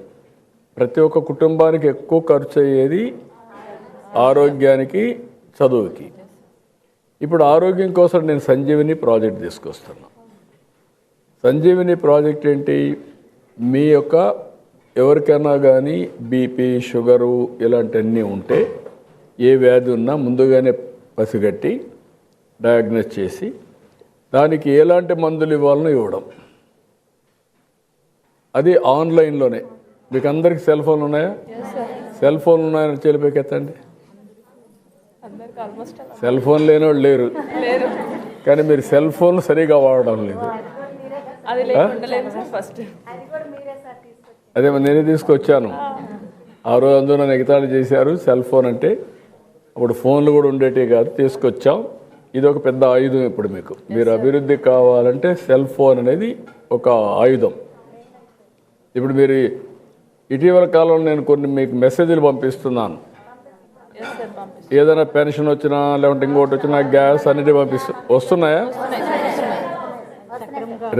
ప్రతి ఒక్క కుటుంబానికి ఎక్కువ ఖర్చు అయ్యేది ఆరోగ్యానికి, చదువుకి. ఇప్పుడు ఆరోగ్యం కోసం నేను సంజీవిని ప్రాజెక్ట్ తీసుకొస్తున్నా. సంజీవిని ప్రాజెక్ట్ ఏంటి? మీ యొక్క ఎవరికైనా కానీ బీపీ, షుగరు ఇలాంటివన్నీ ఉంటే, ఏ వ్యాధి ఉన్నా ముందుగానే పసిగట్టి డయాగ్నోస్ చేసి దానికి ఎలాంటి మందులు ఇవ్వాలనో ఇవ్వడం. అది ఆన్లైన్లోనే. మీకు అందరికీ సెల్ ఫోన్లు ఉన్నాయా? సెల్ ఫోన్లు ఉన్నాయని చెలిపోయి ఎత్తండి. సెల్ ఫోన్ లేని వాళ్ళు లేరు, కానీ మీరు సెల్ ఫోన్లు సరిగా వాడడం లేదు. అదే నేనే తీసుకొచ్చాను ఆ రోజు. అందులో నన్ను ఎగతాళి చేశారు. సెల్ ఫోన్ అంటే అప్పుడు ఫోన్లు కూడా ఉండేటివి కాదు, తీసుకొచ్చాం. ఇది ఒక పెద్ద ఆయుధం. ఇప్పుడు మీకు మీరు అభివృద్ధి కావాలంటే సెల్ ఫోన్ అనేది ఒక ఆయుధం. ఇప్పుడు మీరు ఇటీవల కాలంలో నేను కొన్ని మీకు మెసేజ్లు పంపిస్తున్నాను. ఎస్ సార్ పంపిస్తాను. ఏదైనా పెన్షన్ వచ్చినా లేకుంటే ఇంకోటి వచ్చినా గ్యాస్ అన్నిటి వస్తున్నాయా?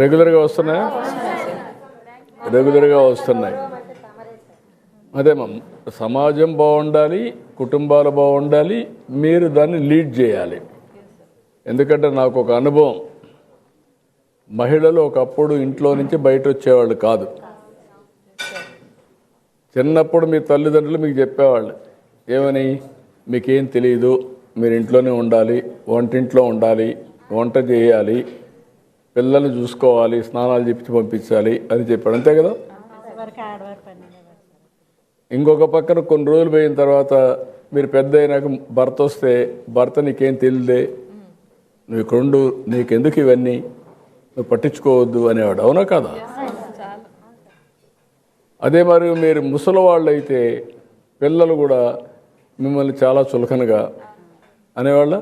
రెగ్యులర్గా వస్తున్నాయా? రెగ్యులర్గా వస్తున్నాయి. అదే సమాజం బాగుండాలి, కుటుంబాలు బాగుండాలి, మీరు దాన్ని లీడ్ చేయాలి. ఎందుకంటే నాకు ఒక అనుభవం, మహిళలు ఒకప్పుడు ఇంట్లో నుంచి బయట వచ్చేవాళ్ళు కాదు. చిన్నప్పుడు మీ తల్లిదండ్రులు మీకు చెప్పేవాళ్ళు ఏమని, మీకేం తెలియదు, మీరు ఇంట్లోనే ఉండాలి, వంటింట్లో ఉండాలి, వంట చేయాలి, పిల్లల్ని చూసుకోవాలి, స్నానాలు చెప్పి పంపించాలి అని చెప్పాడు. అంతే కదా? ఇంకొక పక్కన కొన్ని రోజులు పోయిన తర్వాత మీరు పెద్ద అయినాక భర్త వస్తే, భర్త నీకేం తెలియదే, నువ్వు ఇక్కడుండు, నీకెందుకు ఇవన్నీ, నువ్వు పట్టించుకోవద్దు అనేవాడు. అవునా కదా? అదే మరి మీరు ముసలివాళ్ళు అయితే పిల్లలు కూడా మిమ్మల్ని చాలా చులకనగా అనేవాళ్ళ.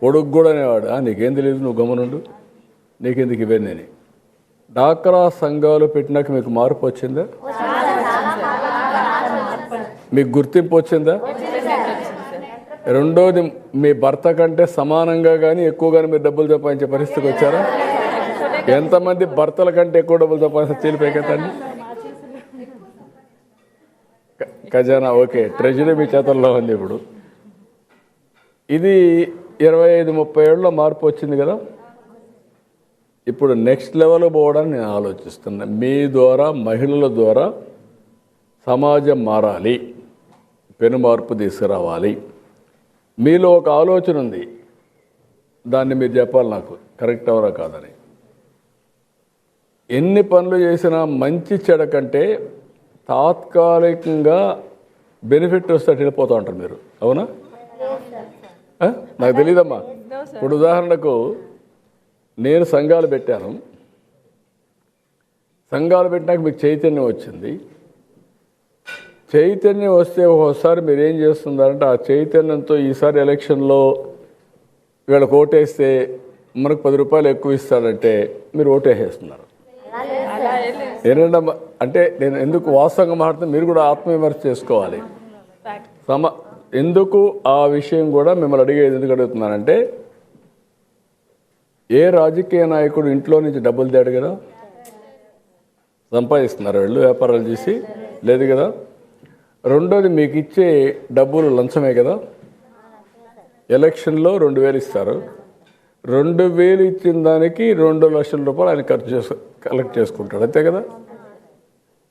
కొడుకు కూడా అనేవాడు, నీకేం తెలియదు, నువ్వు గమనుండు, నీకెందుకు ఇవన్నీ అని. డాక్రా సంఘాలు పెట్టినాక మీకు మార్పు వచ్చిందా? మీకు గుర్తింపు వచ్చిందా? రెండోది, మీ భర్త కంటే సమానంగా కానీ ఎక్కువగానే మీరు డబ్బులు సంపాదించే పరిస్థితికి వచ్చారా? ఎంతమంది భర్తల కంటే ఎక్కువ డబ్బులు సంపాదించే తేలిపోయికతండి. ఖజానా ఓకే, ట్రెజరీ మీ చేతుల్లో ఉంది. ఇప్పుడు ఇది 25-30 ఏళ్ళలో మార్పు వచ్చింది కదా. ఇప్పుడు నెక్స్ట్ లెవెల్ పోవడానికి నేను ఆలోచిస్తున్నా. మీ ద్వారా, మహిళల ద్వారా సమాజం మారాలి, పెను మార్పు తీసుకురావాలి. మీలో ఒక ఆలోచన ఉంది, దాన్ని మీరు చెప్పాలి నాకు, కరెక్ట్ అవరా కాదని. ఎన్ని పనులు చేసినా మంచి చెడ కంటే తాత్కాలికంగా బెనిఫిట్ వస్తే వెళ్ళిపోతూ ఉంటారు మీరు. అవునా? నాకు తెలియదమ్మా. ఇప్పుడు ఉదాహరణకు నేను సంఘాలు పెట్టాను, సంఘాలు పెట్టినాక మీకు చైతన్యం వచ్చింది. చైతన్యం వస్తే ఒకసారి మీరు ఏం చేస్తున్నారంటే, ఆ చైతన్యంతో ఈసారి ఎలక్షన్లో వీళ్ళకి ఓటేస్తే మనకు 10 రూపాయలు ఎక్కువ ఇస్తాడంటే మీరు ఓటేసేస్తున్నారు. ఏంటంటే అంటే నేను ఎందుకు వాస్తవంగా మాట్లాడుతున్నా, మీరు కూడా ఆత్మవిమర్శ చేసుకోవాలి. ఎందుకు ఆ విషయం కూడా మిమ్మల్ని అడిగేది ఎందుకు అడుగుతున్నానంటే, ఏ రాజకీయ నాయకుడు ఇంట్లో నుంచి డబ్బులు తేడు కదా, సంపాదిస్తున్నారు వీళ్ళు వ్యాపారాలు చేసి, లేదు కదా. రెండోది, మీకు ఇచ్చే డబ్బులు లంచమే కదా. ఎలక్షన్లో 2000 ఇస్తారు, 2000 ఇచ్చిన దానికి 2 లక్షల రూపాయలు ఆయన కలెక్ట్ చేసుకుంటాడు, అంతే కదా.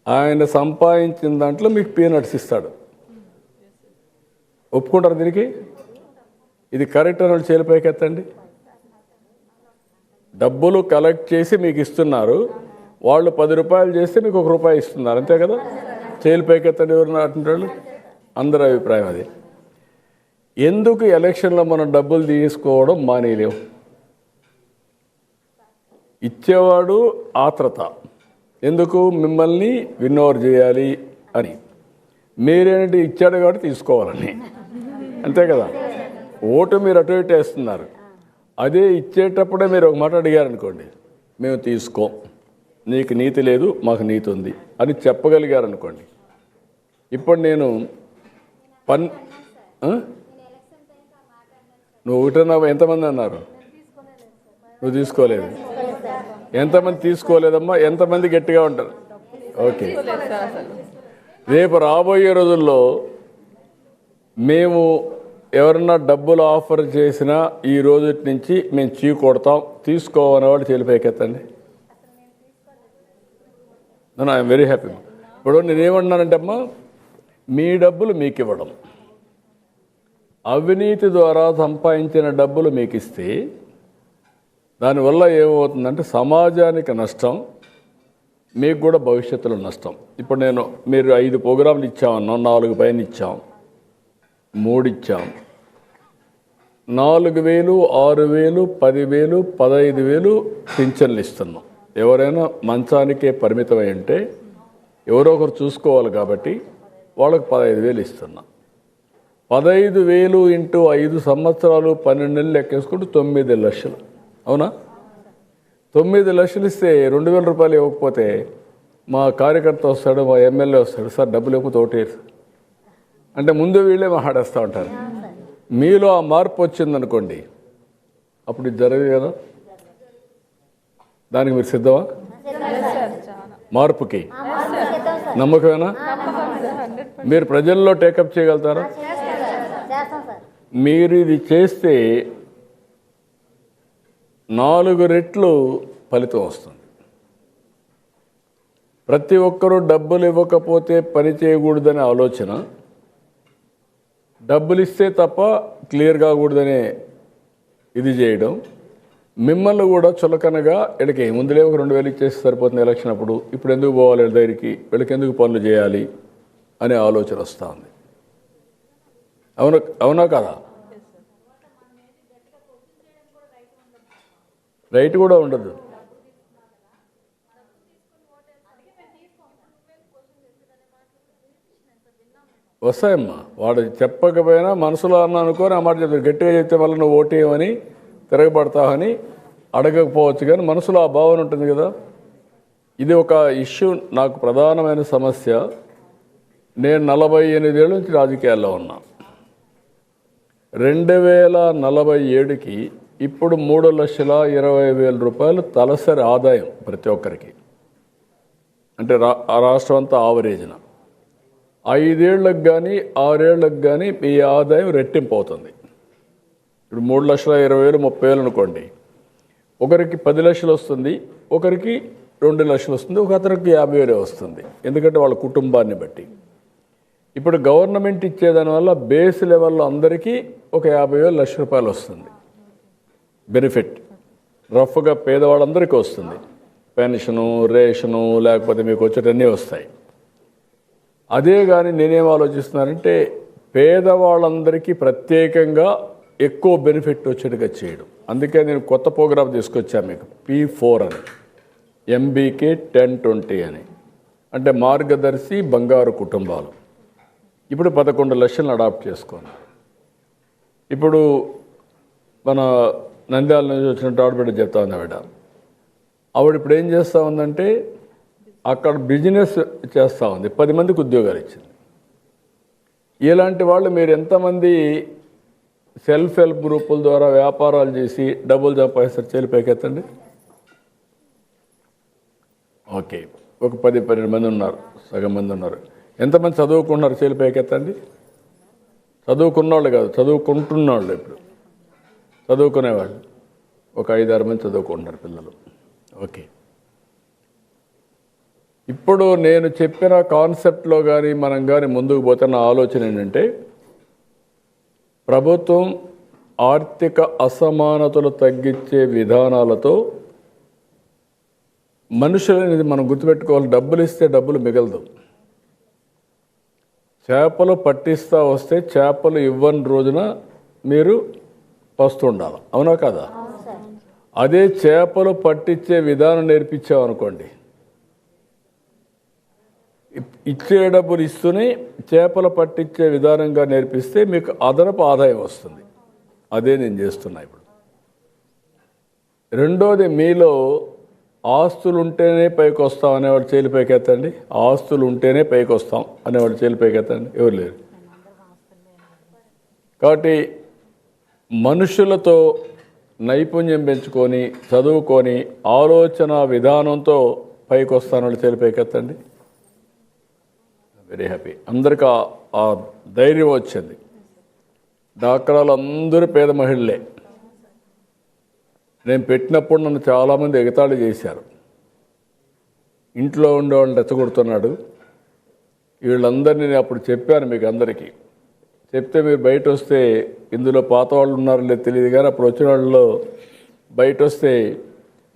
ఆయన సంపాదించిన దాంట్లో మీకు పీనట్స్ ఇస్తాడు. ఒప్పుకుంటారు దీనికి? ఇది కరెక్ట్ అని చేలిపైకి ఎత్తండి. డబ్బులు కలెక్ట్ చేసి మీకు ఇస్తున్నారు, వాళ్ళు 10 రూపాయలు చేస్తే మీకు 1 రూపాయి ఇస్తున్నారు, అంతే కదా. చేలిపైకి ఎత్తండి ఎవరు అంటున్నారు. అందరి అభిప్రాయం అది. ఎందుకు ఎలక్షన్లో మనం డబ్బులు తీసుకోవడం మానేలేము? ఇచ్చేవాడు ఆత్రత, ఎందుకు మిమ్మల్ని విన్నోవర్ చేయాలి అని. మీరేంటి ఇచ్చాడు కాబట్టి తీసుకోవాలని, అంతే కదా. ఓటు మీరు అటు ఇటు వేస్తున్నారు. అదే ఇచ్చేటప్పుడే మీరు ఒక మాట అడిగారనుకోండి, మేము తీసుకోం, నీకు నీతి లేదు, మాకు నీతి ఉంది అని చెప్పగలిగారనుకోండి. ఇప్పుడు నేను నువ్వు ఒకటన్నా ఎంతమంది అన్నారు? నువ్వు తీసుకోలేదు. ఎంతమంది తీసుకోలేదమ్మా? ఎంతమంది గట్టిగా ఉంటారు? ఓకే. రేపు రాబోయే రోజుల్లో మేము ఎవరన్నా డబ్బులు ఆఫర్ చేసినా ఈ రోజు నుంచి మేము చీ కొడతాం, తీసుకోవని వాడు చెల్లిపైకెత్తండి. I'm very happy. ఇప్పుడు నేనేమన్నానంటే అమ్మా, మీ డబ్బులు మీకు ఇవ్వడం, అవినీతి ద్వారా సంపాదించిన డబ్బులు మీకు ఇస్తే దానివల్ల ఏమవుతుందంటే సమాజానికి నష్టం, మీకు కూడా భవిష్యత్తులో నష్టం. ఇప్పుడు మీరు 5 ప్రోగ్రాంలు ఇచ్చామన్నాం, 4 పైన ఇచ్చాం, 3 ఇచ్చాం, 4000, 6000, 10,000, 15,000 పింఛన్లు ఇస్తున్నాం. ఎవరైనా మంచానికే పరిమితమై ఉంటే ఎవరో ఒకరు చూసుకోవాలి కాబట్టి వాళ్ళకి 15,000 ఇస్తున్నాం. 15,000 ఇంటూ 5 సంవత్సరాలు 12 నెలలు లెక్కేసుకుంటూ 9 లక్షలు. అవునా? 9 లక్షలు ఇస్తే 2,000 రూపాయలు ఇవ్వకపోతే మా కార్యకర్త వస్తాడు, మా ఎమ్మెల్యే వస్తాడు, సార్ డబ్బులు లేకపోతే ఓటేరు అంటే ముందు వీళ్ళే మాట్లాడేస్తూ ఉంటారు. మీలో ఆ మార్పు వచ్చిందనుకోండి, అప్పుడు ఇది జరగదు కదా. దానికి మీరు సిద్ధమా? మార్పుకి నమ్మకమేనా? మీరు ప్రజల్లో టేకప్ చేయగలుగుతారా? మీరు ఇది చేస్తే 4 రెట్లు ఫలితం వస్తుంది. ప్రతి ఒక్కరూ డబ్బులు ఇవ్వకపోతే పని చేయకూడదనే ఆలోచన, డబ్బులు ఇస్తే తప్ప క్లియర్ కాకూడదనే ఇది చేయడం, మిమ్మల్ని కూడా చులకనగా వీళ్ళకి ముందులే ఒక 2000 ఇచ్చేసి సరిపోతుంది ఎలక్షన్ అప్పుడు, ఇప్పుడు ఎందుకు పోవాలి వీళ్ళ దగ్గరికి, వీళ్ళకి ఎందుకు పనులు చేయాలి అనే ఆలోచన వస్తూ ఉంది. అవునా కదా? రైట్ కూడా ఉండదు. వస్తాయమ్మా, వాడు చెప్పకపోయినా మనసులో అన్న అనుకోని ఆ మాట చెప్తారు. గట్టిగా చెప్తే వల్ల నువ్వు ఓటేయమని తిరగబడతావని అడగకపోవచ్చు, కానీ మనసులో ఆ భావన ఉంటుంది కదా. ఇది ఒక ఇష్యూ, నాకు ప్రధానమైన సమస్య. నేను 48 ఏళ్ళ నుంచి రాజకీయాల్లో ఉన్నా. 2047కి ఇప్పుడు 3,20,000 రూపాయలు తలసరి ఆదాయం ప్రతి ఒక్కరికి, అంటే రాష్ట్రం అంతా ఆవరేజ్న. 5 ఏళ్ళకు కానీ 6 ఏళ్ళకు కానీ మీ ఆదాయం రెట్టింపు అవుతుంది. ఇప్పుడు 3,20,000 30,000 అనుకోండి, ఒకరికి 10 లక్షలు వస్తుంది, ఒకరికి 2 లక్షలు వస్తుంది, ఒక అతనికి 50,000 వస్తుంది, ఎందుకంటే వాళ్ళ కుటుంబాన్ని బట్టి. ఇప్పుడు గవర్నమెంట్ ఇచ్చేదానివల్ల బేస్ లెవెల్లో అందరికీ ఒక 50,000 లక్ష రూపాయలు వస్తుంది బెనిఫిట్. రఫ్గా పేదవాళ్ళందరికీ వస్తుంది, పెన్షను, రేషను, లేకపోతే మీకు వచ్చేటన్నీ వస్తాయి. అదే కానీ నేనేం ఆలోచిస్తున్నానంటే పేదవాళ్ళందరికీ ప్రత్యేకంగా ఎక్కువ బెనిఫిట్ వచ్చేట్టుగా చేయడం. అందుకే నేను కొత్త ప్రోగ్రాం తీసుకొచ్చాను మీకు, P4 అని, MBK 1020 అని, అంటే మార్గదర్శి బంగారు కుటుంబాలు. ఇప్పుడు 11 లక్షలను అడాప్ట్ చేసుకోండి. ఇప్పుడు మన నంద్యాల నుంచి వచ్చినట్టు ఆడబిడ్డ చెప్తా ఉంది ఆవిడ ఇప్పుడు ఏం చేస్తూ ఉందంటే అక్కడ బిజినెస్ చేస్తూ ఉంది, 10 మందికి ఉద్యోగాలు ఇచ్చింది. ఇలాంటి వాళ్ళు మీరు ఎంతమంది సెల్ఫ్ హెల్ప్ గ్రూపుల ద్వారా వ్యాపారాలు చేసి డబ్బులు సంపాదిస్తారు? చేలిపైకెత్తండి. ఓకే, ఒక 10-12 మంది ఉన్నారు, సగం మంది ఉన్నారు. ఎంతమంది చదువుకున్నారు? చేలిపైకెత్తండి. చదువుకున్నవాళ్ళు కాదు, చదువుకుంటున్నవాళ్ళు. ఇప్పుడు చదువుకునేవాళ్ళు ఒక 5-6 మంది చదువుకుంటున్నారు పిల్లలు. ఓకే, ఇప్పుడు నేను చెప్పిన కాన్సెప్ట్లో కానీ మనం కానీ ముందుకు పోతున్న ఆలోచన ఏంటంటే, ప్రభుత్వం ఆర్థిక అసమానతలు తగ్గించే విధానాలతో మనుషులని మనం గుర్తుపెట్టుకోవాలి. డబ్బులు ఇస్తే డబ్బులు మిగలదు. చేపలు పట్టిస్తూ వస్తే చేపలు ఇవ్వని రోజున మీరు పస్తుండాలి, అవునా కదా? అదే చేపలు పట్టించే విధానం నేర్పించామనుకోండి, ఇచ్చే డబ్బులు ఇస్తూనే చేపలు పట్టించే విధానంగా నేర్పిస్తే మీకు అదనపు ఆదాయం వస్తుంది. అదే నేను చేస్తున్నా ఇప్పుడు. రెండోది, మీలో ఆస్తులు ఉంటేనే పైకి వస్తాం అనేవాడు చేలి పైకెత్తండి. ఆస్తులు ఉంటేనే పైకి వస్తాం అనేవాడు చేలి పైకెత్తండి. ఎవరు లేరు. కాబట్టి మనుషులతో నైపుణ్యం పెంచుకొని చదువుకొని ఆలోచన విధానంతో పైకి వస్తానని చేలి పైకెత్తండి. Very happy. అందరికీ ఆ ధైర్యం వచ్చింది. డాక్టర్లు అందరూ పేద మహిళలే. నేను పెట్టినప్పుడు నన్ను చాలామంది ఎగతాళి చేశారు. ఇంట్లో ఉండేవాళ్ళని రెచ్చగొడుతున్నాడు. వీళ్ళందరినీ నేను అప్పుడు చెప్పాను మీకు అందరికీ. చెప్తే మీరు బయట వస్తే, ఇందులో పాత వాళ్ళు ఉన్నారో లేదు తెలియదు కానీ అప్పుడు వచ్చిన వాళ్ళలో బయట వస్తే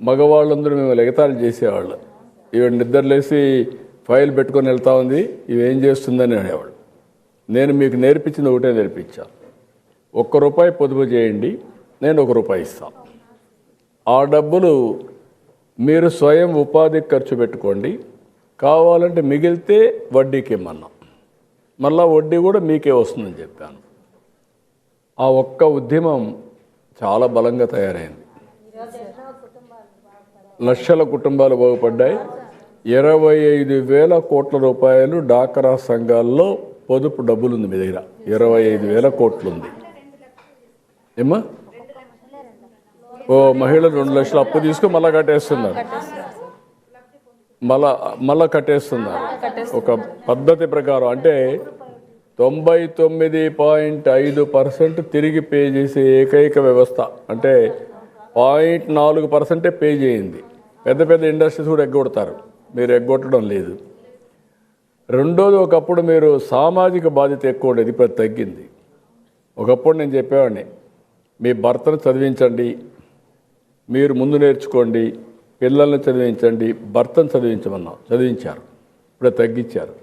మగవాళ్ళందరూ మేము ఎగతాళి చేసేవాళ్ళు. ఈవిడ నిద్రలేసి ఫైల్ పెట్టుకొని వెళ్తా ఉంది, ఇవేం చేస్తుందని అనేవాళ్ళు. నేను మీకు నేర్పించింది ఒకటే నేర్పించాను, ₹1 పొదుపు చేయండి, నేను ₹1 ఇస్తాను. ఆ డబ్బులు మీరు స్వయం ఉపాధికి ఖర్చు పెట్టుకోండి, కావాలంటే మిగిలితే వడ్డీకి ఇమ్మన్నాం, మళ్ళా వడ్డీ కూడా మీకే వస్తుందని చెప్పాను. ఆ ఒక్క ఉద్యమం చాలా బలంగా తయారైంది. లక్షల కుటుంబాలు బాగుపడ్డాయి. 25,000 కోట్ల రూపాయలు డాక్రా సంఘాల్లో పొదుపు డబ్బులు ఉంది మీ దగ్గర. 25,000 కోట్లు ఉంది ఏమ్మా? ఓ మహిళలు 2 లక్షలు అప్పు తీసుకుని మళ్ళా కట్టేస్తున్నారు, మళ్ళా కట్టేస్తున్నారు ఒక పద్ధతి ప్రకారం. అంటే 99.5% తిరిగి పే చేసే ఏకైక వ్యవస్థ. అంటే 0.4% పే చేయింది. పెద్ద పెద్ద ఇండస్ట్రీస్ కూడా ఎగ్గొడతారు, మీరు ఎగ్గొట్టడం లేదు. రెండోది, ఒకప్పుడు మీరు సామాజిక బాధ్యత ఎక్కువ ఉండేది, ఇప్పుడు తగ్గింది. ఒకప్పుడు నేను చెప్పేవాడిని, మీ భర్తను చదివించండి, మీరు ముందు నేర్చుకోండి, పిల్లల్ని చదివించండి, భర్తను చదివించారు, ఇప్పుడు తగ్గించారు.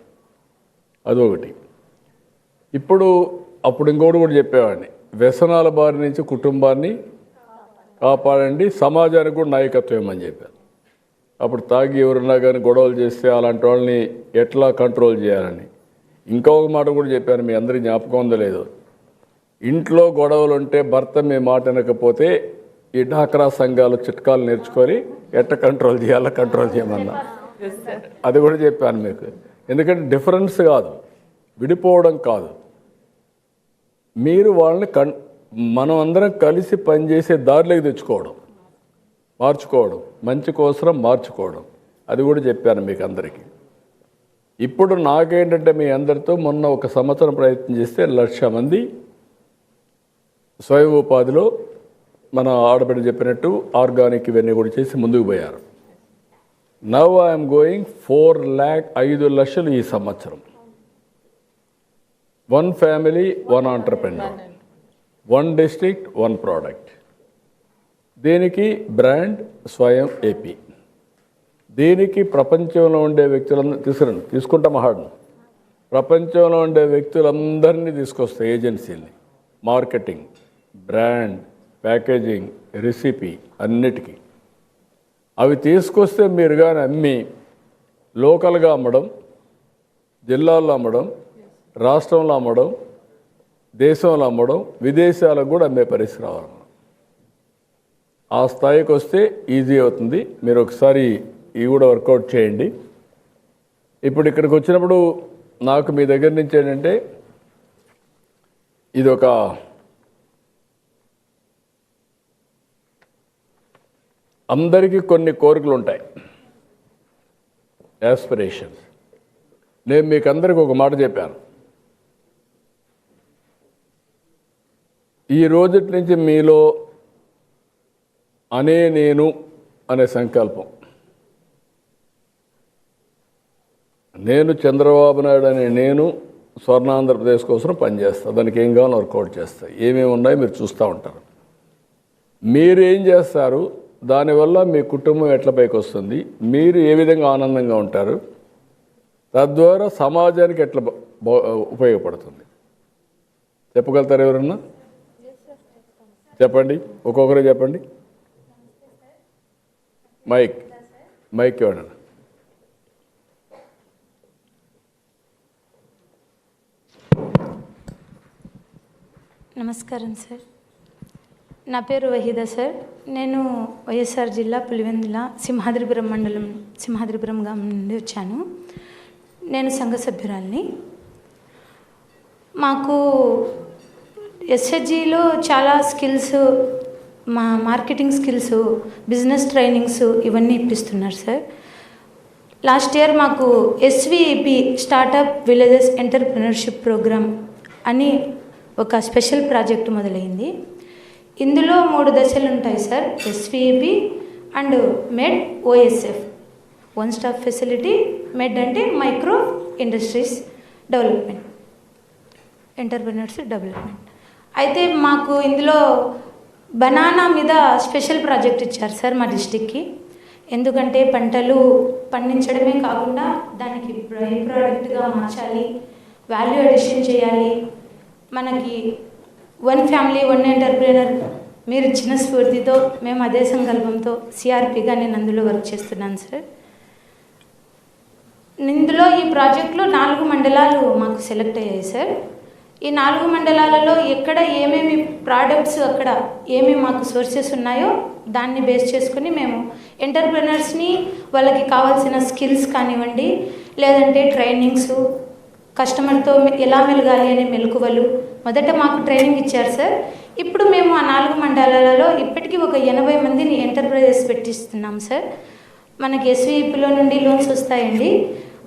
అదొకటి. అప్పుడు ఇంకోటి కూడా చెప్పేవాడిని, వ్యసనాల బారి నుంచి కుటుంబాన్ని కాపాడండి, సమాజానికి కూడా నాయకత్వం ఇవ్వమని చెప్పాను. అప్పుడు తాగి ఎవరున్నా కానీ గొడవలు చేస్తే అలాంటి వాళ్ళని ఎట్లా కంట్రోల్ చేయాలని. ఇంకొక మాట కూడా చెప్పాను, మీ అందరికీ జ్ఞాపకం ఉందో లేదో, ఇంట్లో గొడవలు ఉంటే భర్త మీ మాట వినకపోతే ఈ డాక్రా సంఘాలు చిట్కాలు నేర్చుకొని ఎట్ట కంట్రోల్ చేయాలో కంట్రోల్ చేయమన్నా. అది కూడా చెప్పాను మీకు. ఎందుకంటే డిఫరెన్స్ కాదు, విడిపోవడం కాదు, మీరు వాళ్ళని మనం అందరం కలిసి పనిచేసే దారిలోకి తెచ్చుకోవడం, మార్చుకోవడం, మంచి కోసం మార్చుకోవడం. అది కూడా చెప్పాను మీకు అందరికీ. ఇప్పుడు నాకేంటంటే మీ అందరితో మొన్న 1 సంవత్సరం ప్రయత్నం చేస్తే 1,00,000 మంది స్వయం ఉపాధిలో మన ఆడబిడ్డ చెప్పినట్టు ఆర్గానిక్ ఇవన్నీ కూడా చేసి ముందుకు పోయారు. నవ్ ఐఎమ్ గోయింగ్ 5 లక్షలు ఈ సంవత్సరం. 1 ఫ్యామిలీ 1 ఆంటర్‌ప్రెన్యూర్, 1 డిస్ట్రిక్ట్ 1 ప్రోడక్ట్. దీనికి బ్రాండ్ స్వయం ఏపీ. దీనికి ప్రపంచంలో ఉండే వ్యక్తులందరూ తీసుకుంటాం హార్డ్ను. ప్రపంచంలో ఉండే వ్యక్తులందరినీ తీసుకొస్తాయి, ఏజెన్సీని, మార్కెటింగ్, బ్రాండ్, ప్యాకేజింగ్, రెసిపీ అన్నిటికీ. అవి తీసుకొస్తే మీరు కానీ అమ్మి లోకల్గా అమ్మడం, జిల్లాల్లో అమ్మడం, రాష్ట్రంలో అమ్మడం, దేశంలో అమ్మడం, విదేశాలకు కూడా అమ్మే పరిస్థితి రావాలి. ఆ స్థాయికి వస్తే ఈజీ అవుతుంది. మీరు ఒకసారి ఇవి కూడా వర్కౌట్ చేయండి. ఇప్పుడు ఇక్కడికి వచ్చినప్పుడు నాకు మీ దగ్గర నుంచి ఏంటంటే, ఇదొక అందరికీ కొన్ని కోరికలు ఉంటాయి, యాస్పిరేషన్స్. నేను మీకు అందరికీ ఒక మాట చెప్పాను, ఈ రోజుటి నుంచి మీలో నేను అనే సంకల్పం, నేను చంద్రబాబు నాయుడు అనే నేను స్వర్ణాంధ్రప్రదేశ్ కోసం పనిచేస్తాను, దానికి ఏం కావాలో వర్కౌట్ చేస్తా, ఏమేమి ఉన్నాయో మీరు చూస్తూ ఉంటారు. మీరు ఏం చేస్తారు, దానివల్ల మీ కుటుంబం ఎట్ల పైకి వస్తుంది, మీరు ఏ విధంగా ఆనందంగా ఉంటారు, తద్వారా సమాజానికి ఎట్లా ఉపయోగపడుతుంది చెప్పగలుగుతారు ఎవరన్నా? చెప్పండి, ఒక్కొక్కరే చెప్పండి. మైక్ ఇవ్వండి. నమస్కారం సార్, నా పేరు వహీదా సార్. నేను వైఎస్ఆర్ జిల్లా పులివెందుల సింహాద్రిపురం మండలం సింహాద్రిపురం గ్రామం నుండి వచ్చాను. నేను సంఘ సభ్యురాల్ని. మాకు ఎస్హెచ్జిలో చాలా skills, marketing skills, business trainings ఇవన్నీ ఇప్పిస్తున్నారు సార్. లాస్ట్ ఇయర్ మాకు SVEP startup villages entrepreneurship program అని ఒక స్పెషల్ ప్రాజెక్ట్ మొదలైంది. ఇందులో 3 దశలు ఉంటాయి sir, SVEP and MED, OSF, 1 stop facility. MED అంటే micro industries development, entrepreneurship development. అయితే మాకు ఇందులో బనానా మీద స్పెషల్ ప్రాజెక్ట్ ఇచ్చారు సార్ మా డిస్టిక్కి. ఎందుకంటే పంటలు పండించడమే కాకుండా దానికి బై ప్రోడక్ట్గా మార్చాలి, వాల్యూ అడిషన్ చేయాలి. మనకి 1 ఫ్యామిలీ 1 ఎంటర్‌ప్రెన్యూర్ మీరు ఇచ్చిన స్ఫూర్తితో మేము అదే సంకల్పంతో సిఆర్పిగా నేను అందులో వర్క్ చేస్తున్నాను సార్. ఇందులో ఈ ప్రాజెక్ట్లో 4 మండలాలు మాకు సెలెక్ట్ అయ్యాయి సార్. ఈ 4 మండలాలలో ఎక్కడ ఏమేమి ప్రోడక్ట్స్ అక్కడ ఏమేమి మాకు సోర్సెస్ ఉన్నాయో దాన్ని బేస్ చేసుకుని మేము ఎంటర్ప్రెనర్స్ని వాళ్ళకి కావాల్సిన స్కిల్స్ కానివ్వండి, లేదంటే ట్రైనింగ్స్, కస్టమర్తో ఎలా మెలగాలి అనే మెలకువలు మొదట మాకు ట్రైనింగ్ ఇచ్చారు సార్. ఇప్పుడు మేము ఆ 4 మండలాలలో ఇప్పటికీ ఒక 80 మందిని ఎంటర్ప్రైజెస్ పెట్టిస్తున్నాం సార్. మనకి ఎస్వీపీలో నుండి లోన్స్ వస్తాయండి,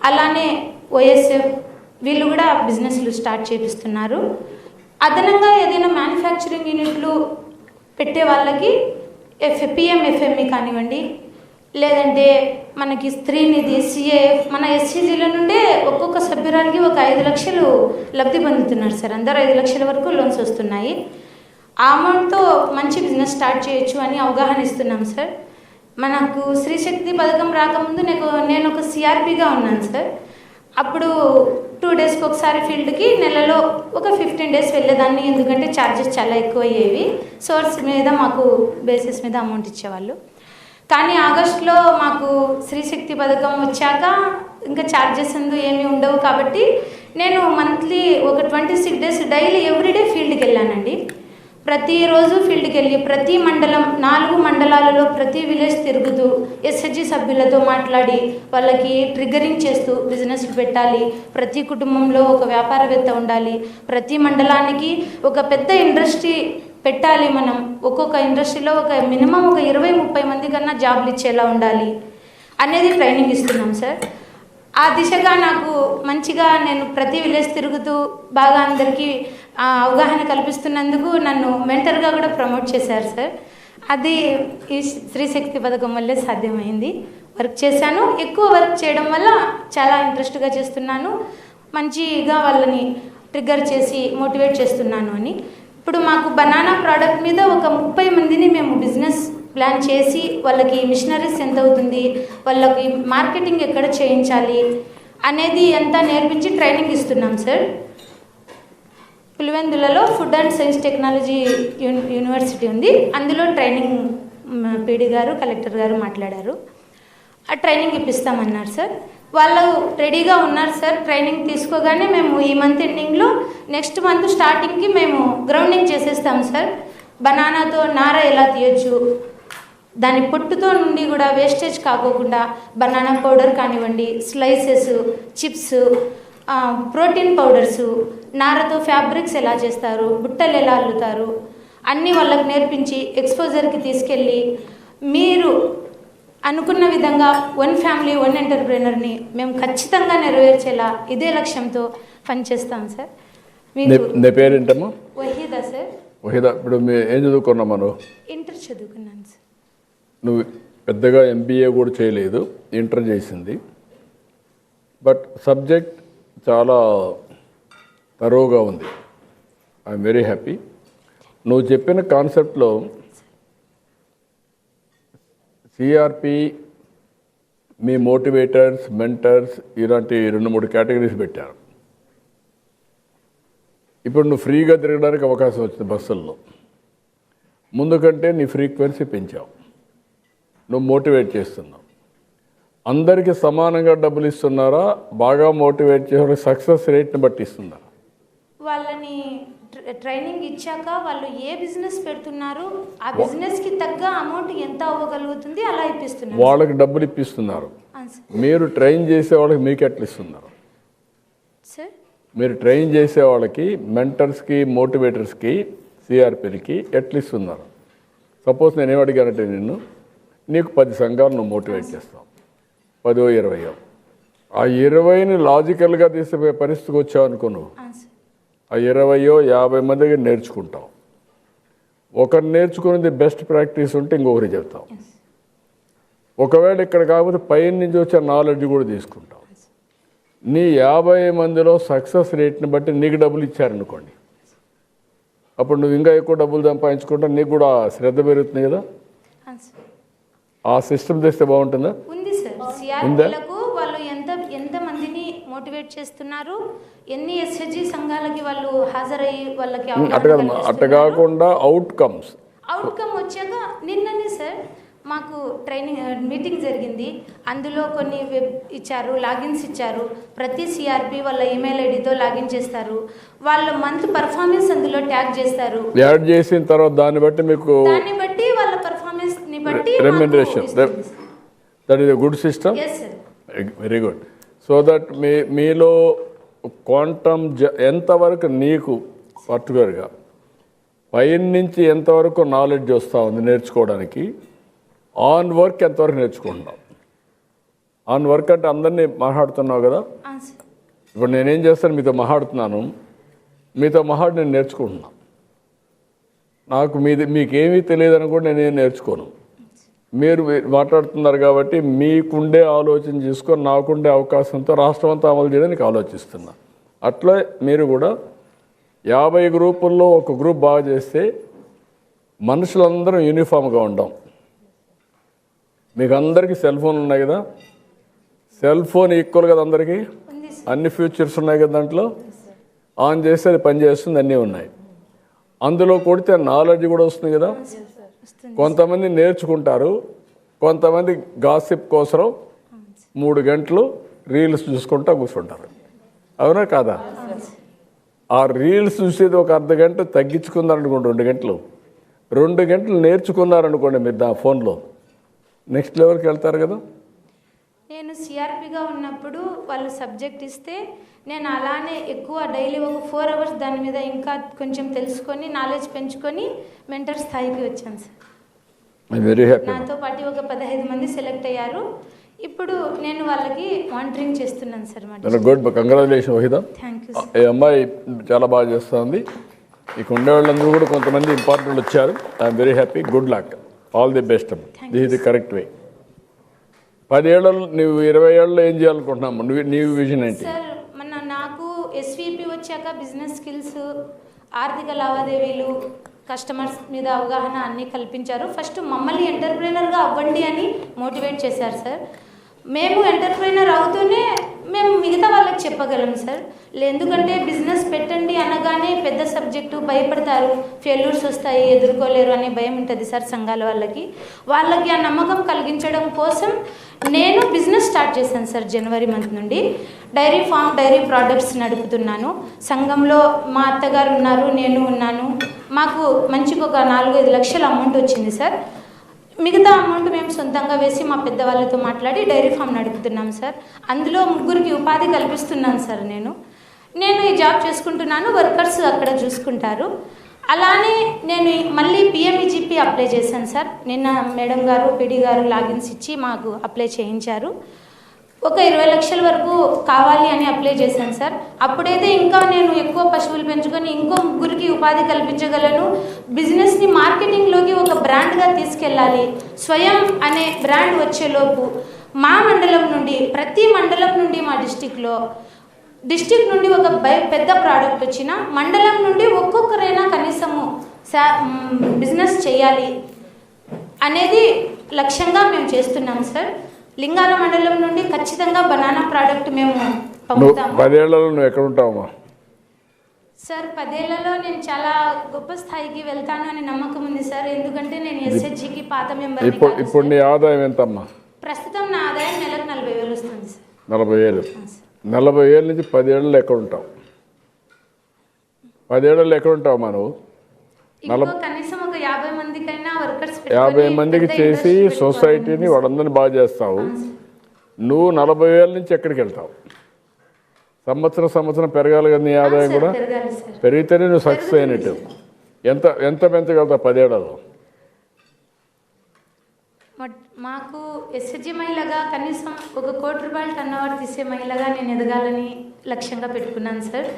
అలానే ఓఎస్ఎఫ్ వీళ్ళు కూడా బిజినెస్లు స్టార్ట్ చేపిస్తున్నారు. అదనంగా ఏదైనా మ్యానుఫ్యాక్చరింగ్ యూనిట్లు పెట్టే వాళ్ళకి పిఎంఎఫ్ఎంఈ కానివ్వండి, లేదంటే మనకి స్త్రీనిధి, సిఏఎఫ్, మన ఎస్సీజీల నుండే ఒక్కొక్క సభ్యురాలకి ఒక 5 లక్షలు లబ్ధి పొందుతున్నారు సార్. అందరూ 5 లక్షల వరకు లోన్స్ వస్తున్నాయి. ఆ అమౌంట్తో మంచి బిజినెస్ స్టార్ట్ చేయొచ్చు అని అవగాహన ఇస్తున్నాం సార్. మనకు స్త్రీశక్తి పథకం రాకముందు నేను ఒక సిఆర్పిగా ఉన్నాను సార్. అప్పుడు 2 డేస్కి ఒకసారి ఫీల్డ్కి నెలలో ఒక 15 డేస్ వెళ్ళేదాన్ని, ఎందుకంటే ఛార్జెస్ చాలా ఎక్కువ అయ్యేవి. సోర్స్ మీద మాకు బేసిస్ మీద అమౌంట్ ఇచ్చేవాళ్ళు. కానీ ఆగస్టులో మాకు స్త్రీశక్తి పథకం వచ్చాక ఇంకా ఛార్జెస్ ఏమీ ఉండవు కాబట్టి నేను మంత్లీ ఒక 26 డేస్ డైలీ ఎవ్రీడే ఫీల్డ్కి వెళ్ళానండి. ప్రతిరోజు ఫీల్డ్కి వెళ్ళి ప్రతి మండలం 4 మండలాలలో ప్రతి విలేజ్ తిరుగుతూ ఎస్హెచ్జి సభ్యులతో మాట్లాడి వాళ్ళకి ట్రిగ్గరింగ్ చేస్తూ బిజినెస్లు పెట్టాలి, ప్రతి కుటుంబంలో ఒక వ్యాపారవేత్త ఉండాలి, ప్రతి మండలానికి ఒక పెద్ద ఇండస్ట్రీ పెట్టాలి, మనం ఒక్కొక్క ఇండస్ట్రీలో ఒక మినిమం ఒక 20-30 మంది కన్నా జాబ్లు ఇచ్చేలా ఉండాలి అనేది ట్రైనింగ్ ఇస్తున్నాం సార్. ఆ దిశగా నాకు మంచిగా నేను ప్రతి విలేజ్ తిరుగుతూ బాగా అందరికీ అవగాహన కల్పిస్తున్నందుకు నన్ను మెంటర్గా కూడా ప్రమోట్ చేశారు సార్. అది ఈ స్త్రీశక్తి పథకం వల్లే సాధ్యమైంది. వర్క్ చేశాను, ఎక్కువ వర్క్ చేయడం వల్ల చాలా ఇంట్రెస్ట్గా చేస్తున్నాను, మంచిగా వాళ్ళని ట్రిగ్గర్ చేసి మోటివేట్ చేస్తున్నాను అని. ఇప్పుడు మాకు బనానా ప్రోడక్ట్ మీద ఒక 30 మందిని మేము బిజినెస్ ప్లాన్ చేసి వాళ్ళకి మిషనరీస్ ఎంత అవుతుంది, వాళ్ళకి మార్కెటింగ్ ఎక్కడ చేయించాలి అనేది అంతా నేర్పించి ట్రైనింగ్ ఇస్తున్నాం సార్. పులివెందులలో food and science technology university ఉంది, అందులో ట్రైనింగ్ పీడీ గారు, కలెక్టర్ గారు మాట్లాడారు. ఆ ట్రైనింగ్ ఇప్పిస్తామన్నారు సార్. వాళ్ళు రెడీగా ఉన్నారు సార్. ట్రైనింగ్ తీసుకోగానే మేము ఈ మంత్ ఎండింగ్లో నెక్స్ట్ మంత్ స్టార్టింగ్కి మేము గ్రౌండింగ్ చేసేస్తాం సార్. బనానాతో నార ఎలా తీయచ్చు, దాని పొట్టుతో నుండి కూడా వేస్టేజ్ కాకోకుండా బనానా పౌడర్ కానివ్వండి, స్లైసెస్, చిప్స్, ప్రోటీన్ పౌడర్స్, నారతో ఫ్యాబ్రిక్స్ ఎలా చేస్తారు, బుట్టలు ఎలా అల్లుతారు అన్నీ వాళ్ళకి నేర్పించి ఎక్స్పోజర్కి తీసుకెళ్ళి మీరు అనుకున్న విధంగా 1 ఫ్యామిలీ 1 ఎంటర్ప్రెనర్ని మేము ఖచ్చితంగా నెరవేర్చేలా ఇదే లక్ష్యంతో పనిచేస్తాం సార్. నీ పేరేంటమ్మా? వహీదా సార్. వహీదా, ఇప్పుడు ఏం చదువుకున్నామా? నువ్వు ఇంటర్ చదువుకున్నాను సార్. నువ్వు పెద్దగా ఎంబీఏ కూడా చేయలేదు, ఇంటర్ చేసింది. బట్ సబ్జెక్ట్ చాలా తరోగా ఉంది. I'm very happy. నువ్వు చెప్పిన కాన్సెప్ట్లో సిఆర్పి, మీ మోటివేటర్స్, మెంటర్స్ ఇలాంటి 2-3 కేటగిరీస్ పెట్టారు. ఇప్పుడు నువ్వు ఫ్రీగా తిరగడానికి అవకాశం వచ్చింది బస్సుల్లో. ముందు కంటే నీ ఫ్రీక్వెన్సీ పెంచావు, నువ్వు మోటివేట్ చేస్తున్నావు. అందరికీ సమానంగా డబ్బులు ఇస్తున్నారా, బాగా మోటివేట్ చేసే సక్సెస్ రేట్ని బట్టి ఇస్తున్నారా? వాళ్ళని ట్రైనింగ్ ఇచ్చాక వాళ్ళు ఏ బిజినెస్ పెడుతున్నారు, ఆ బిజినెస్కి తగ్గ అమౌంట్ ఎంత అవ్వగలుగుతుంది అలా ఇప్పిస్తున్నారు. వాళ్ళకి డబ్బులు ఇప్పిస్తున్నారు. మీరు ట్రైన్ చేసే వాళ్ళకి మీకు ఎట్లా ఇస్తున్నారు సార్? మీరు ట్రైన్ చేసే వాళ్ళకి, మెంటర్స్కి, మోటివేటర్స్కి, సిఆర్పీలకి ఎట్లా ఇస్తున్నారు? సపోజ్ నేను ఏం అడిగానంటే, నీకు 10 సంఘాలు నువ్వు మోటివేట్ చేస్తావు, 10-20. ఆ 20ని లాజికల్గా తీసే పరిస్థితికి వచ్చావు అనుకో, నువ్వు ఆ 20-50 మందికి నేర్చుకుంటావు. ఒకరు నేర్చుకునేది బెస్ట్ ప్రాక్టీస్ ఉంటే ఇంకొకరికి చెప్తావు. ఒకవేళ ఇక్కడ కాకపోతే పైన నుంచి వచ్చే నాలెడ్జ్ కూడా తీసుకుంటావు. నీ 50 మందిలో సక్సెస్ రేట్ని బట్టి నీకు డబ్బులు ఇచ్చారనుకోండి, అప్పుడు నువ్వు ఇంకా ఎక్కువ డబ్బులు సంపాదించుకుంటా, నీకు కూడా శ్రద్ధ పెరుగుతుంది కదా. ఆ సిస్టమ్ తెస్తే బాగుంటుందా? ఉంది సార్. సిఆర్పీలకు వాళ్ళు ఎంత మందిని మోటివేట్ చేస్తున్నారు, ఎన్ని ఎస్హెచ్జి సంఘాలకి వాళ్ళు హాజరయ్యి వాళ్ళకి అట్ట కాకుండా అవుట్కమ్ వచ్చాక నిన్ననే సార్ మాకు ట్రైనింగ్ మీటింగ్ జరిగింది. అందులో కొన్ని వెబ్ ఇచ్చారు, లాగిన్స్ ఇచ్చారు. ప్రతి సిఆర్పి వాళ్ళ ఈమెయిల్ ఐడితో లాగిన్ చేస్తారు. వాళ్ళ మంత్ పర్ఫార్మెన్స్ అందులో ట్యాగ్ చేస్తారు. యాడ్ చేసిన తర్వాత దాన్ని బట్టి మీకు దాన్ని బట్టి వాళ్ళ పర్ఫార్మెన్స్ని బట్టి remuneration. That is a good system. Yes sir. Very good. So that మీలో క్వాంటమ్ ఎంతవరకు నీకు పర్టికులర్గా పైన నుంచి ఎంతవరకు నాలెడ్జ్ వస్తూ ఉంది నేర్చుకోవడానికి, ఆన్ వర్క్ ఎంతవరకు నేర్చుకుంటున్నావు? ఆన్ వర్క్ అంటే అందరినీ మాట్లాడుతున్నావు కదా. ఇప్పుడు నేనేం చేస్తాను, మీతో మాట్లాడుతున్నాను, మీతో మాట్లాడి నేను నేర్చుకుంటున్నాను. నాకు మీకేమీ తెలియదని కూడా నేనేం నేర్చుకోను. మీరు మాట్లాడుతున్నారు కాబట్టి మీకుండే ఆలోచన చేసుకొని నాకుండే అవకాశంతో రాష్ట్రం అంతా అమలు చేయడానికి ఆలోచిస్తున్నా. అట్లా మీరు కూడా 50 గ్రూపుల్లో ఒక గ్రూప్ బాగా చేస్తే మనుషులందరం యూనిఫామ్గా ఉండాం. మీకు అందరికీ సెల్ ఫోన్లు ఉన్నాయి కదా, సెల్ ఫోన్ ఈక్వల్ కదా అందరికీ, అన్ని ఫీచర్స్ ఉన్నాయి కదా దాంట్లో. ఆన్ చేస్తే అది పనిచేస్తుంది, అన్నీ ఉన్నాయి. అందులో కొడితే నాలెడ్జ్ కూడా వస్తుంది కదా. కొంతమంది నేర్చుకుంటారు, కొంతమంది గాసిప్ కోసం 3 గంటలు రీల్స్ చూసుకుంటా కూర్చుంటారు. అవునా కాదా? ఆ రీల్స్ చూసేది ఒక అర్ధ గంట తగ్గించుకున్నారనుకోండి, 2 గంటలు. 2 గంటలు నేర్చుకున్నారనుకోండి మీరు ఆ ఫోన్లో, నెక్స్ట్ లెవెల్కి వెళ్తారు కదా. నేను సిఆర్పిగా ఉన్నప్పుడు వాళ్ళు సబ్జెక్ట్ ఇస్తే నేను అలానే ఎక్కువ డైలీ ఒక 4 అవర్స్ దాని మీద ఇంకా కొంచెం తెలుసుకొని నాలెడ్జ్ పెంచుకొని మెంటర్ స్థాయికి వచ్చాను సార్. Very happy. నాతో పాటు ఒక 15 మంది సెలెక్ట్ అయ్యారు. ఇప్పుడు నేను వాళ్ళకి మానిటరింగ్ చేస్తున్నాను sir. Good, congratulation Waheeda. Thank you. ఈ అమ్మాయి చాలా బాగా చేస్తుంది. ఇక ఉండేవాళ్ళందరూ కూడా కొంతమంది ఇంపార్టెంట్ వచ్చారు. I'm very happy. Good luck, all the best. This is the correct way. 10 ఏళ్ళలో నువ్వు 20 ఏళ్ళలో ఏం చేయాలనుకుంటున్నాము? నీ విజన్ ఏంటి? సార్ నాకు ఎస్విపి వచ్చాక బిజినెస్ స్కిల్స్, ఆర్థిక లావాదేవీలు, కస్టమర్స్ మీద అవగాహన అన్నీ కల్పించారు. ఫస్ట్ మమ్మల్ని ఎంటర్ప్రైనర్గా అవ్వండి అని మోటివేట్ చేశారు సార్. మేము ఎంటర్ప్రైనర్ అవుతూనే మేము మిగతా వాళ్ళకి చెప్పగలం సార్. ఎందుకంటే బిజినెస్ పెట్టండి అనగానే పెద్ద సబ్జెక్టు, భయపడతారు, ఫెయిల్యూర్స్ వస్తాయి, ఎదుర్కోలేరు అనే భయం ఉంటుంది సార్ సంఘాల వాళ్ళకి. ఆ నమ్మకం కలిగించడం కోసం నేను బిజినెస్ స్టార్ట్ చేశాను సార్. జనవరి మంత్ నుండి డైరీ ఫామ్, డైరీ ప్రోడక్ట్స్ నడుపుతున్నాను. సంఘంలో మా అత్తగారు ఉన్నారు, నేను ఉన్నాను. మాకు మంచిగా ఒక 4-5 లక్షల అమౌంట్ వచ్చింది సార్. మిగతా అమౌంట్ మేము సొంతంగా వేసి మా పెద్దవాళ్ళతో మాట్లాడి డైరీ ఫామ్ నడుపుతున్నాం సార్. అందులో 3కి ఉపాధి కల్పిస్తున్నాను సార్. నేను ఈ జాబ్ చేసుకుంటున్నాను, వర్కర్స్ అక్కడ చూసుకుంటారు. అలానే నేను మళ్ళీ పిఎంఈజీపీ అప్లై చేశాను సార్. నిన్న మేడం గారు, పిడి గారు లాగిన్స్ ఇచ్చి మాకు అప్లై చేయించారు. ఒక 20 లక్షల వరకు కావాలి అని అప్లై చేశాను సార్. అప్పుడైతే ఇంకా నేను ఎక్కువ పశువులు పెంచుకొని ఇంకో 3కి ఉపాధి కల్పించగలను. బిజినెస్ని మార్కెటింగ్లోకి ఒక బ్రాండ్గా తీసుకెళ్ళాలి. స్వయం అనే బ్రాండ్ వచ్చేలోపు మా మండలం నుండి, ప్రతి మండలం నుండి మా డిస్టిక్ నుండి ఒక పెద్ద ప్రోడక్ట్ వచ్చిన మండలం నుండి ఒక్కొక్కరైనా కనీసము బిజినెస్ చేయాలి అనేది లక్ష్యంగా మేము చేస్తున్నాం సార్. లింగాల మండలం నుండి ఖచ్చితంగా బనానా ప్రోడక్ట్ మేము పంపుతాము. 10 ఏళ్లలో నువ్వు ఎక్కడ ఉంటావమ్మా? సార్ 10 ఏళ్లలో నేను చాలా గొప్ప స్థాయికి వెళ్తాను అని నమ్మకం ఉంది సార్. ఎందుకంటే నేను ఎస్హెచ్జికి పాత మెంబర్. ఇప్పుడు నీ ఆదాయం ఎంతమ్మా? ప్రస్తుతం నా ఆదాయం నెలకు 40,000 వస్తుంది సార్. 40,000. 40 ఏళ్ళ నుంచి 10 ఏళ్ళలో ఎక్కడ ఉంటావు? 10 ఏళ్ళలో ఎక్కడ ఉంటావమ్మా నువ్వు? కనీసం ఒక 50 మందికైనా వర్కర్స్ 50 మందికి చేసి సొసైటీని వాళ్ళందరినీ బాగా చేస్తావు. నువ్వు 40 ఏళ్ళ నుంచి ఎక్కడికి వెళ్తావు? సంవత్సరం పెరగాలి కదా నీ ఆదాయం కూడా. పెరిగితేనే నువ్వు సక్సెస్ అయినట్టు. ఎంత పెంచగలుగుతావు 10 ఏళ్లలో? మాకు ఎస్హెచ్జి మహిళగా కనీసం ఒక 1 కోటి రూపాయలు టర్నోవర్ తీసే మహిళగా నేను ఎదగాలని లక్ష్యంగా పెట్టుకున్నాను సార్.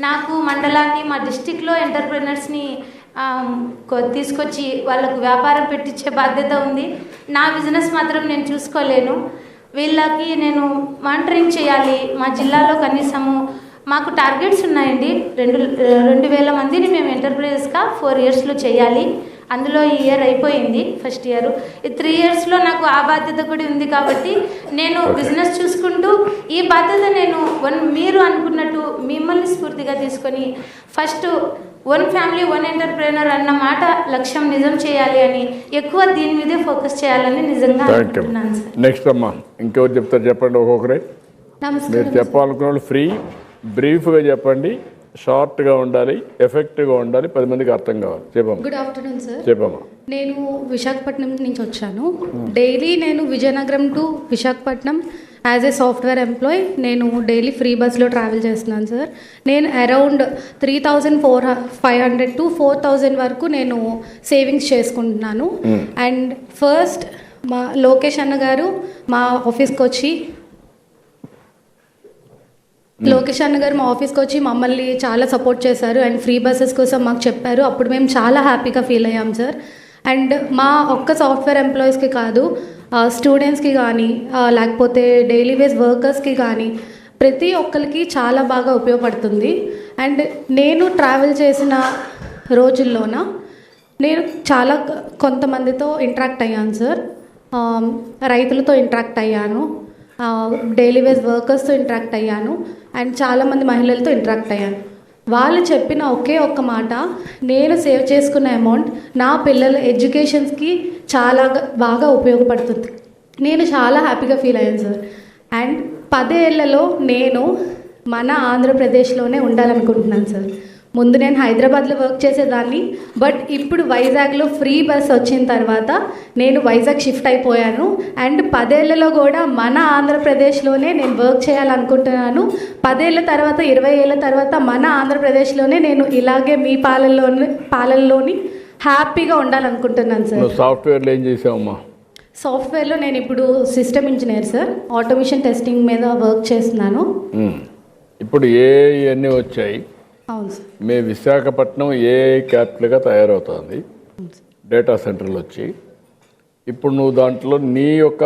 నాకు మండలాన్ని, మా డిస్టిక్లో ఎంటర్ప్రెనర్స్ని తీసుకొచ్చి వాళ్ళకు వ్యాపారం పెట్టించే బాధ్యత ఉంది. నా బిజినెస్ మాత్రం నేను చూసుకోలేను. వీళ్ళకి నేను మానిటరింగ్ చేయాలి. మా జిల్లాలో కనీసము మాకు టార్గెట్స్ ఉన్నాయండి. 2,000 మందిని మేము ఎంటర్ప్రైజెస్గా 4 ఇయర్స్లో చేయాలి. అందులో ఈ ఇయర్ అయిపోయింది, ఫస్ట్ ఇయర్. ఈ 3 ఇయర్స్లో నాకు ఆ బాధ్యత కూడా ఉంది. కాబట్టి నేను బిజినెస్ చూసుకుంటూ ఈ బాధ్యత నేను మీరు అనుకున్నట్టు మిమ్మల్ని స్ఫూర్తిగా తీసుకొని first one family one entrepreneur అన్న మాట లక్ష్యం నిజం చేయాలి అని ఎక్కువ దీని మీదే ఫోకస్ చేయాలని నిజంగా అనుకుంటున్నాను సార్. నెక్స్ట్ అమ్మా ఇంకెవరు చెప్తారు చెప్పండి ఒక్కొక్కరే. మీరు నమస్కారం. చెప్పాలనుకున్న వాళ్ళు ఫ్రీ బ్రీఫ్గా చెప్పండి, షార్ట్గా ఉండాలి, ఎఫెక్టివ్గా ఉండాలి, 10 మందికి అర్థం కావాలి. చెప్పమ్మా. Good afternoon sir. చెప్పమ్మా. నేను విశాఖపట్నం నుంచి వచ్చాను. డైలీ నేను Vizianagaram to Visakhapatnam as a software employee నేను డైలీ ఫ్రీ బస్లో ట్రావెల్ చేస్తున్నాను సార్. నేను అరౌండ్ 3,500 టు 4,000 వరకు నేను సేవింగ్స్ చేసుకుంటున్నాను. అండ్ ఫస్ట్ మా లోకేష్ అన్న గారు మా ఆఫీస్కి వచ్చి మమ్మల్ని చాలా సపోర్ట్ చేశారు అండ్ ఫ్రీ బస్సెస్ కోసం మాకు చెప్పారు. అప్పుడు మేము చాలా హ్యాపీగా ఫీల్ అయ్యాం సార్. అండ్ మా ఒక్క సాఫ్ట్వేర్ ఎంప్లాయీస్కి కాదు, స్టూడెంట్స్కి కానీ లేకపోతే డైలీ వేస్ వర్కర్స్కి కానీ ప్రతి ఒక్కరికి చాలా బాగా ఉపయోగపడుతుంది. అండ్ నేను ట్రావెల్ చేసిన రోజుల్లోన నేను చాలా కొంతమందితో ఇంటరాక్ట్ అయ్యాను సార్. రైతులతో ఇంటరాక్ట్ అయ్యాను, డైలీ వేస్ వర్కర్స్తో ఇంటరాక్ట్ అయ్యాను అండ్ చాలామంది మహిళలతో ఇంటరాక్ట్ అయ్యాను. వాళ్ళు చెప్పిన ఒకే ఒక్క మాట, నేను సేవ్ చేసుకున్న అమౌంట్ నా పిల్లల ఎడ్యుకేషన్స్కి చాలా బాగా ఉపయోగపడుతుంది. నేను చాలా హ్యాపీగా ఫీల్ అయ్యాను సార్. అండ్ 10 ఏళ్లలో నేను మన ఆంధ్రప్రదేశ్లోనే ఉండాలనుకుంటున్నాను సార్. ముందు నేను హైదరాబాద్లో వర్క్ చేసేదాన్ని, బట్ ఇప్పుడు వైజాగ్లో ఫ్రీ బస్ వచ్చిన తర్వాత నేను వైజాగ్ షిఫ్ట్ అయిపోయాను. అండ్ 10 ఏళ్లలో కూడా మన ఆంధ్రప్రదేశ్లోనే నేను వర్క్ చేయాలనుకుంటున్నాను. 10 ఏళ్ళ తర్వాత 20 ఏళ్ళ తర్వాత మన ఆంధ్రప్రదేశ్లోనే నేను ఇలాగే మీ పాలనలోని హ్యాపీగా ఉండాలనుకుంటున్నాను సార్. సాఫ్ట్వేర్లో ఏం చేసావమ్మా? సాఫ్ట్వేర్లో నేను ఇప్పుడు system engineer sir, automation testing మీద వర్క్ చేస్తున్నాను. ఇప్పుడు అన్నీ వచ్చాయి. అవును సార్. మీ విశాఖపట్నం క్యాపిటల్గా తయారవుతుంది, డేటా సెంటర్లు వచ్చి. ఇప్పుడు నువ్వు దాంట్లో నీ యొక్క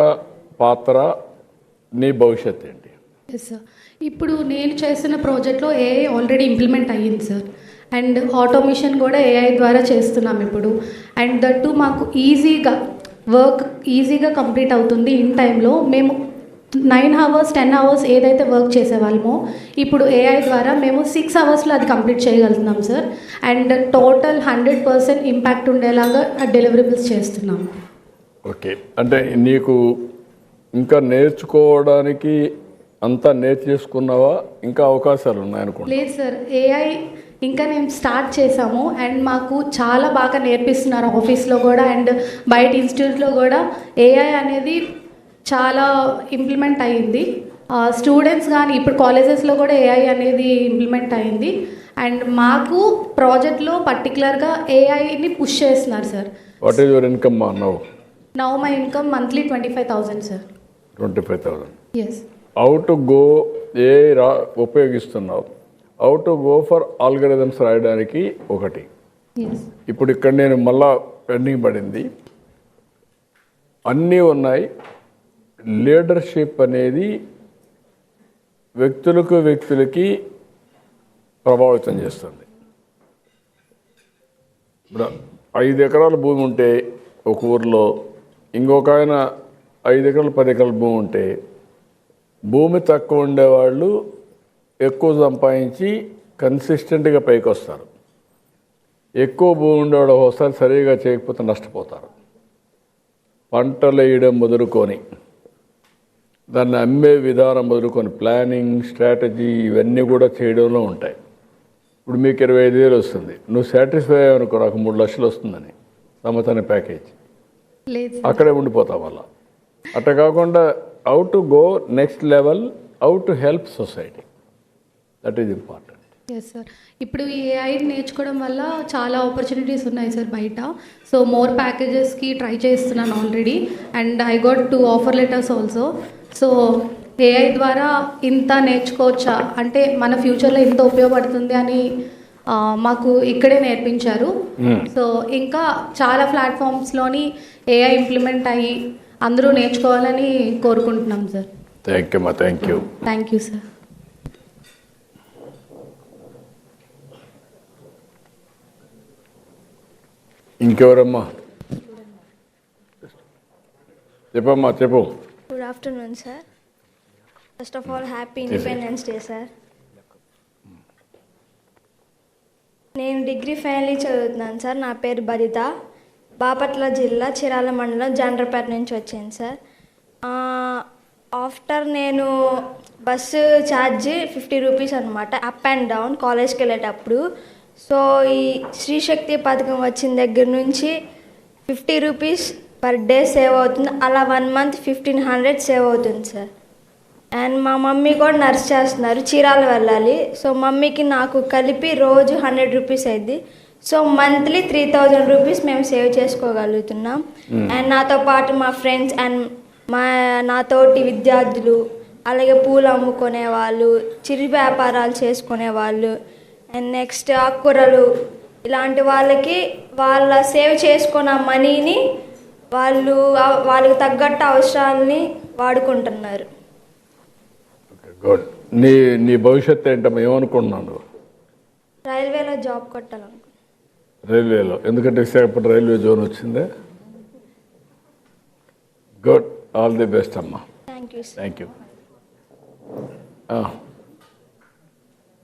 పాత్ర, నీ భవిష్యత్ ఏంటి? Yes sir. ఇప్పుడు నేను చేస్తున్న ప్రాజెక్ట్లో ఏఐ ఆల్రెడీ ఇంప్లిమెంట్ అయ్యింది సార్. అండ్ ఆటోమేషన్ కూడా ఏఐ ద్వారా చేస్తున్నాం ఇప్పుడు. అండ్ దట్టు మాకు ఈజీగా కంప్లీట్ అవుతుంది ఇన్ టైంలో. మేము 9 hours 10 hours ఏదైతే వర్క్ చేసేవాళ్ళమో ఇప్పుడు ఏఐ ద్వారా మేము 6 hours అది కంప్లీట్ చేయగలుగుతున్నాం సార్. అండ్ టోటల్ 100% ఇంపాక్ట్ ఉండేలాగా డెలివరబుల్స్ చేస్తున్నాం. ఓకే, అంటే నీకు ఇంకా నేర్చుకోవడానికి అంతా నేర్చేసుకున్నావా? ఇంకా అవకాశాలు ఉన్నాయనుకో? లేదు సార్, ఏఐ ఇంకా మేము స్టార్ట్ చేసాము అండ్ మాకు చాలా బాగా నేర్పిస్తున్నారు ఆఫీస్లో కూడా అండ్ బయట ఇన్స్టిట్యూట్లో కూడా. ఏఐ అనేది చాలా ఇంప్లిమెంట్ అయ్యింది. స్టూడెంట్స్ కానీ ఇప్పుడు కాలేజెస్లో కూడా ఏఐ అనేది ఇంప్లిమెంట్ అయ్యింది. అండ్ మాకు ప్రాజెక్ట్లో పర్టికులర్గా ఏఐని పుష్ చేస్తున్నారు sir. What is your income now? My income monthly 25,000 sir. 25,000. Yes. How to go ఉపయోగిస్తున్నావు? How to go for algorithms రాయడానికి ఒకటి. ఇప్పుడు ఇక్కడ నేను మళ్ళా పెండింగ్ పడింది, అన్నీ ఉన్నాయి. లీడర్షిప్ అనేది వ్యక్తులకి ప్రభావితం చేస్తుంది. ఇప్పుడు 5 ఎకరాల భూమి ఉంటే ఒక ఊరిలో, ఇంకొక ఆయన 5 ఎకరాలు 10 ఎకరాల భూమి ఉంటే, భూమి తక్కువ ఉండేవాళ్ళు ఎక్కువ సంపాదించి కన్సిస్టెంట్గా పైకి వస్తారు. ఎక్కువ భూమి ఉండేవాళ్ళు ఒకసారి సరిగా చేయకపోతే నష్టపోతారు. పంటలు వేయడం మొదలుకొని దాన్ని అమ్మే విధానం మొదలుకొని ప్లానింగ్, స్ట్రాటజీ ఇవన్నీ కూడా చేయడంలో ఉంటాయి. ఇప్పుడు మీకు 25,000 వస్తుంది, నువ్వు సాటిస్ఫై అయ్యావనుకో నాకు 3 లక్షలు వస్తుందని సంవత్సరానికి ప్యాకేజ్, అక్కడే ఉండిపోతాం వల్ల. అట్లా కాకుండా how to go next level, how to help society, that is important. Yes sir. ఇప్పుడు ఈ ఏఐ నేర్చుకోవడం వల్ల చాలా ఆపర్చునిటీస్ ఉన్నాయి సార్ బయట. సో మోర్ ప్యాకేజెస్కి ట్రై చేస్తున్నాను already and I got 2 offer letters also. So AI ద్వారా ఇంత నేర్చుకోవచ్చా అంటే మన ఫ్యూచర్లో ఇంత ఉపయోగపడుతుంది అని మాకు ఇక్కడే నేర్పించారు. సో ఇంకా చాలా ప్లాట్ఫామ్స్లోని ఏఐ ఇంప్లిమెంట్ అయ్యి అందరూ నేర్చుకోవాలని కోరుకుంటున్నాం సార్. Thank you sir. ఇంకెవరమ్మా? చెప్పు. Good afternoon sir. First of all happy independence day sir. నేను డిగ్రీ ఫైనల్ ఇయర్ చదువుతున్నాను సార్. నా పేరు బరిత. బాపట్ల జిల్లా చిరాల మండలం జండ్రపేట నుంచి వచ్చాను సార్. ఆఫ్టర్ నేను బస్సు ఛార్జ్ 50 రూపీస్ అనమాట, అప్ అండ్ డౌన్ కాలేజ్కి వెళ్ళేటప్పుడు. సో ఈ శ్రీశక్తి పథకం వచ్చిన దగ్గర నుంచి 50 రూపీస్ పర్ డే సేవ్ అవుతుంది. అలా 1 మంత్ 1500 సేవ్ అవుతుంది సార్. అండ్ మా మమ్మీ కూడా నర్స్ చేస్తున్నారు, చీరాల వెళ్ళాలి. సో మమ్మీకి నాకు కలిపి రోజు 100 రూపీస్ అయింది. సో మంత్లీ 3000 రూపీస్ మేము సేవ్ చేసుకోగలుగుతున్నాం. అండ్ నాతో పాటు మా ఫ్రెండ్స్ అండ్ నాతోటి విద్యార్థులు, అలాగే పూలు అమ్ముకునే వాళ్ళు, చిరు వ్యాపారాలు చేసుకునే వాళ్ళు, అండ్ నెక్స్ట్ ఆకుకూరలు, ఇలాంటి వాళ్ళకి వాళ్ళ సేవ్ చేసుకున్న మనీని వాళ్ళకి తగ్గట్టు అవసరాలని వాడుకుంటున్నారు. గుడ్. నీ భవిష్యత్తు ఏంటమ్మా, ఏమనుకుంటున్నాను? రైల్వేలో జాబ్ కొట్టాలనుకుంటున్నాను. రైల్వేలో? ఎందుకంటే విశాఖపట్నం రైల్వే జోన్ వచ్చిందే. గుడ్, ఆల్ ది బెస్ట్ అమ్మా. Thank you sir. Thank you.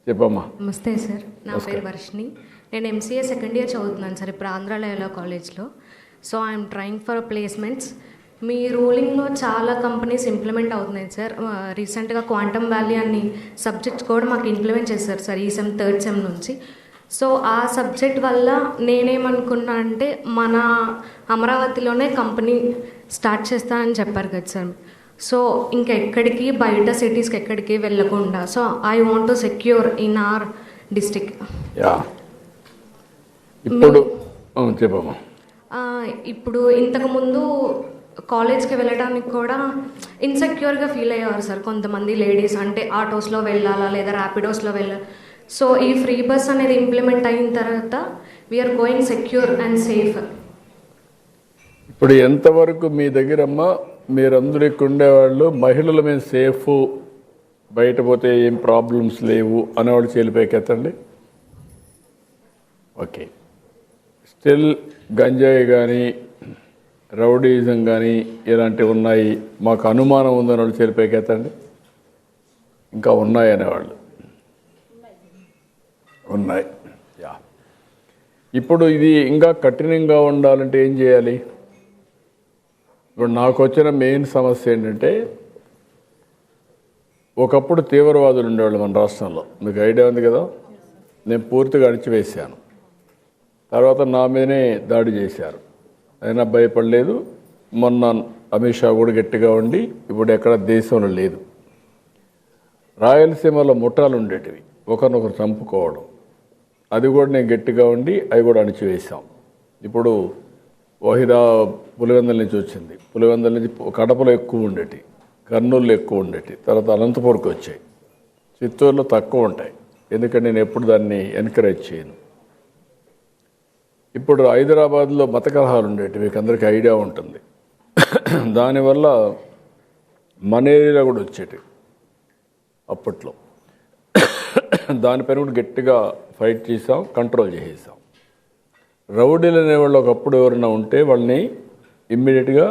చెప్పమ్మా. నమస్తే సార్, నా పేరు వర్షిని. నేను ఎంసీఏ సెకండ్ ఇయర్ చదువుతున్నాను సార్ ఇప్పుడు ఆంధ్ర లయోలా కాలేజ్లో. So I'm trying for placements. మీ రూలింగ్లో చాలా కంపెనీస్ ఇంప్లిమెంట్ అవుతున్నాయి సార్. రీసెంట్గా క్వాంటమ్ వ్యాలీ అని సబ్జెక్ట్ కూడా మాకు ఇంప్లిమెంట్ చేశారు సార్ ఈ సెమ్, థర్డ్ సెమ్ నుంచి. సో ఆ సబ్జెక్ట్ వల్ల నేనేమనుకున్నా అంటే మన అమరావతిలోనే కంపెనీ స్టార్ట్ చేస్తానని చెప్పారు కదా సార్. సో ఇంకెక్కడికి బయట సిటీస్కి ఎక్కడికి వెళ్ళకుండా, so I want to secure in our district. ఇప్పుడు చెప్పమ్మా. ఇప్పుడు ఇంతకుముందు కాలేజ్కి వెళ్ళడానికి కూడా ఇన్సెక్యూర్గా ఫీల్ అయ్యేవారు సార్ కొంతమంది లేడీస్. అంటే ఆటోస్లో వెళ్ళాలా లేదా ర్యాపిడోస్లో వెళ్ళాలి. సో ఈ ఫ్రీ బస్ అనేది ఇంప్లిమెంట్ అయిన తర్వాత we are going secure and safe. ఇప్పుడు ఎంతవరకు మీ దగ్గరమ్మా మీరందరూ ఇక్కడ ఉండేవాళ్ళు మహిళల మీద సేఫ్, బయట పోతే ఏం ప్రాబ్లమ్స్ లేవు అనేవాళ్ళు చేలిపైకెత్తండి. ఓకే. స్టిల్ గంజాయి కానీ రౌడీజం కానీ ఇలాంటివి ఉన్నాయి, మాకు అనుమానం ఉందని వాళ్ళు చేలిపైకెత్తండి. ఇంకా ఉన్నాయి అనేవాళ్ళు ఉన్నాయి. యా. ఇప్పుడు ఇది ఇంకా కఠినంగా ఉండాలంటే ఏం చేయాలి? ఇప్పుడు నాకు వచ్చిన మెయిన్ సమస్య ఏంటంటే, ఒకప్పుడు తీవ్రవాదులు ఉండేవాళ్ళు మన రాష్ట్రంలో, మీకు ఐడియా ఉంది కదా. నేను పూర్తిగా అణిచివేశాను. తర్వాత నా మీదనే దాడి చేశారు, అయినా భయపడలేదు. మొన్న అమిత్ షా కూడా గట్టిగా ఉండి ఇప్పుడు ఎక్కడ దేశంలో లేదు. రాయలసీమలో ముఠాలు ఉండేటివి, ఒకరినొకరు చంపుకోవడం, అది కూడా నేను గట్టిగా ఉండి అవి కూడా అణిచివేశాం. ఇప్పుడు వహిదా పులివెందుల నుంచి వచ్చింది, పులివెందుల నుంచి కడపలో ఎక్కువ ఉండేటి, కర్నూలులో ఎక్కువ ఉండేటి, తర్వాత అనంతపూర్కి వచ్చాయి, చిత్తూరులో తక్కువ ఉంటాయి. ఎందుకంటే నేను ఎప్పుడు దాన్ని ఎన్కరేజ్ చేయను. ఇప్పుడు హైదరాబాద్లో మత కలహాలు ఉండేవి, మీకు అందరికీ ఐడియా ఉంటుంది. దానివల్ల మన ఏరియాలో కూడా వచ్చేటి అప్పట్లో. దానిపైన కూడా గట్టిగా ఫైట్ చేసాం, కంట్రోల్ చేసేసాం. రౌడీలు అనేవాళ్ళు ఒకప్పుడు ఎవరైనా ఉంటే వాళ్ళని ఇమ్మీడియట్గా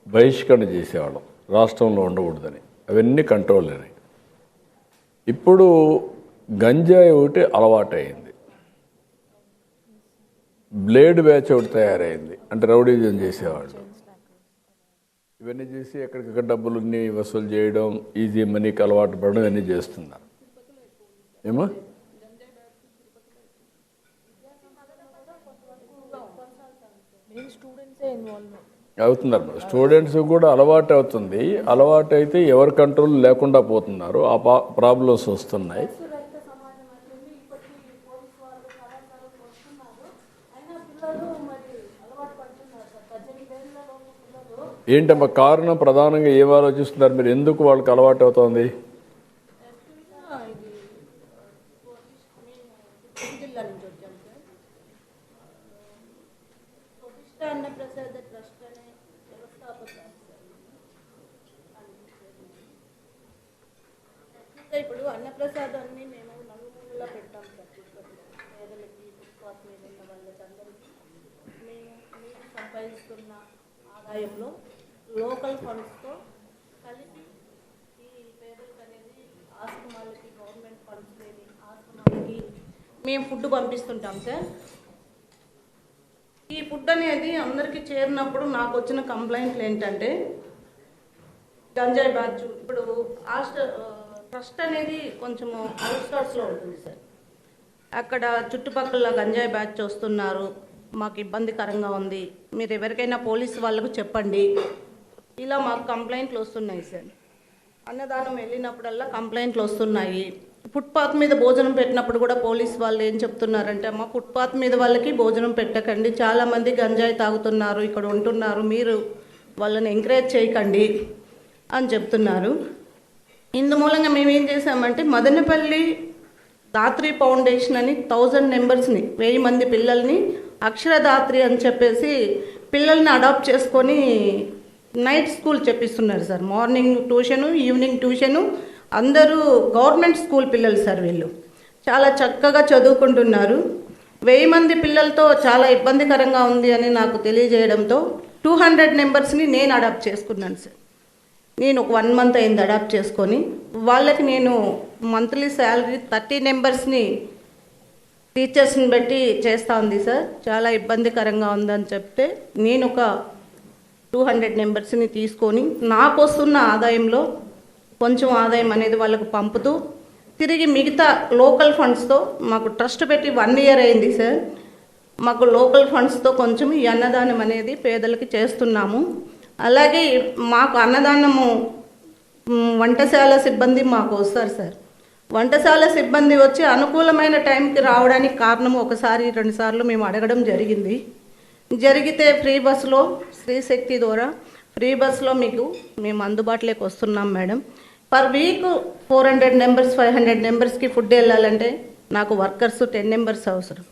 బహిష్కరణ చేసేవాళ్ళం, రాష్ట్రంలో ఉండకూడదని. అవన్నీ కంట్రోల్ అయినాయి. ఇప్పుడు గంజాయి ఒకటి అలవాటు అయింది, బ్లేడ్ బ్యాచ్ ఒకటి తయారైంది, అంటే రౌడీజం చేసేవాళ్ళు. ఇవన్నీ చేసి ఎక్కడికక్కడ డబ్బులన్నీ వసూలు చేయడం, ఈజీ మనీకి అలవాటు పడడం, ఇవన్నీ చేస్తున్నారు. ఏమో అవుతున్నారు. స్టూడెంట్స్ కూడా అలవాటు అవుతుంది. అలవాటు అయితే ఎవరి కంట్రోల్ లేకుండా పోతున్నారు, ఆ ప్రాబ్లమ్స్ వస్తున్నాయి. ఏంటమ్మా కారణం? ప్రధానంగా ఏం ఆలోచిస్తున్నారు మీరు? ఎందుకు వాళ్ళకి అలవాటు అవుతుంది? ఇప్పుడు అన్నప్రసాదాన్ని మేము నలుగురులో పెడతాం సార్. పేదలకి, ఫుట్పాత్ మీద ఉన్న వాళ్ళకి అందరికీ మేము సంపాదిస్తున్న ఆదాయంలో లోకల్ ఫండ్స్తో కలిపి ఈ పేదలకు అనేది ఆశ్రమాలకి, గవర్నమెంట్ ఫండ్స్ లేని ఆశ్రమాలకి మేము ఫుడ్ పంపిస్తుంటాం సార్. ఈ ఫుడ్ అనేది అందరికీ చేరినప్పుడు నాకు వచ్చిన కంప్లైంట్లు ఏంటంటే గంజాయి బ్యాచ్. ఇప్పుడు ట్రస్ట్ అనేది కొంచెము అవుట్స్కర్ట్స్లో ఉంటుంది సార్. అక్కడ చుట్టుపక్కల గంజాయి బ్యాచ్ వస్తున్నారు, మాకు ఇబ్బందికరంగా ఉంది, మీరు ఎవరికైనా పోలీసు వాళ్ళకు చెప్పండి, ఇలా మాకు కంప్లైంట్లు వస్తున్నాయి సార్. అన్నదానం వెళ్ళినప్పుడల్లా కంప్లైంట్లు వస్తున్నాయి. ఫుట్పాత్ మీద భోజనం పెట్టినప్పుడు కూడా పోలీస్ వాళ్ళు ఏం చెప్తున్నారంటే, అమ్మ ఫుట్పాత్ మీద వాళ్ళకి భోజనం పెట్టకండి, చాలామంది గంజాయి తాగుతున్నారు, ఇక్కడ ఉంటున్నారు, మీరు వాళ్ళని ఎంకరేజ్ చేయకండి అని చెప్తున్నారు. ఇందుమూలంగా మేము ఏం చేసామంటే మదనపల్లి దాత్రి ఫౌండేషన్ అని 1000 మెంబర్స్ని 1000 మంది పిల్లల్ని అక్షరదాత్రి అని చెప్పేసి పిల్లల్ని అడాప్ట్ చేసుకొని నైట్ స్కూల్ చెప్పిస్తున్నారు sir. Morning tuition, evening tuition. అందరూ గవర్నమెంట్ స్కూల్ పిల్లలు సార్. వీళ్ళు చాలా చక్కగా చదువుకుంటున్నారు. 1000 మంది పిల్లలతో చాలా ఇబ్బందికరంగా ఉంది అని నాకు తెలియజేయడంతో 200 మెంబర్స్ని నేను అడాప్ట్ చేసుకున్నాను సార్. నేను ఒక 1 మంత్ అయింది అడాప్ట్ చేసుకొని. వాళ్ళకి నేను మంత్లీ శాలరీ 30 మెంబర్స్ని టీచర్స్ని బట్టి చేస్తూ ఉంది సార్. చాలా ఇబ్బందికరంగా ఉందని చెప్తే నేను ఒక 200 మెంబర్స్ని తీసుకొని నాకు వస్తున్న ఆదాయంలో కొంచెం ఆదాయం అనేది వాళ్ళకు పంపుతూ తిరిగి మిగతా లోకల్ ఫండ్స్తో, మాకు ట్రస్ట్ పెట్టి 1 ఇయర్ అయింది సార్, మాకు లోకల్ ఫండ్స్తో కొంచెం ఈ అన్నదానం అనేది పేదలకి చేస్తున్నాము. అలాగే మాకు అన్నదానము వంటశాల సిబ్బంది మాకు వస్తారు సార్. వంటశాల సిబ్బంది వచ్చి అనుకూలమైన టైంకి రావడానికి కారణం 1-2 సార్లు మేము అడగడం జరిగితే ఫ్రీ బస్సులో శ్రీశక్తి ద్వారా ఫ్రీ బస్సులో మీకు మేము అందుబాటులోకి వస్తున్నాం మేడం. పర్ వీక్ 400 మెంబర్స్ 500 మెంబర్స్కి ఫుడ్ వెళ్ళాలంటే నాకు వర్కర్స్ 10 మెంబర్స్ అవసరం.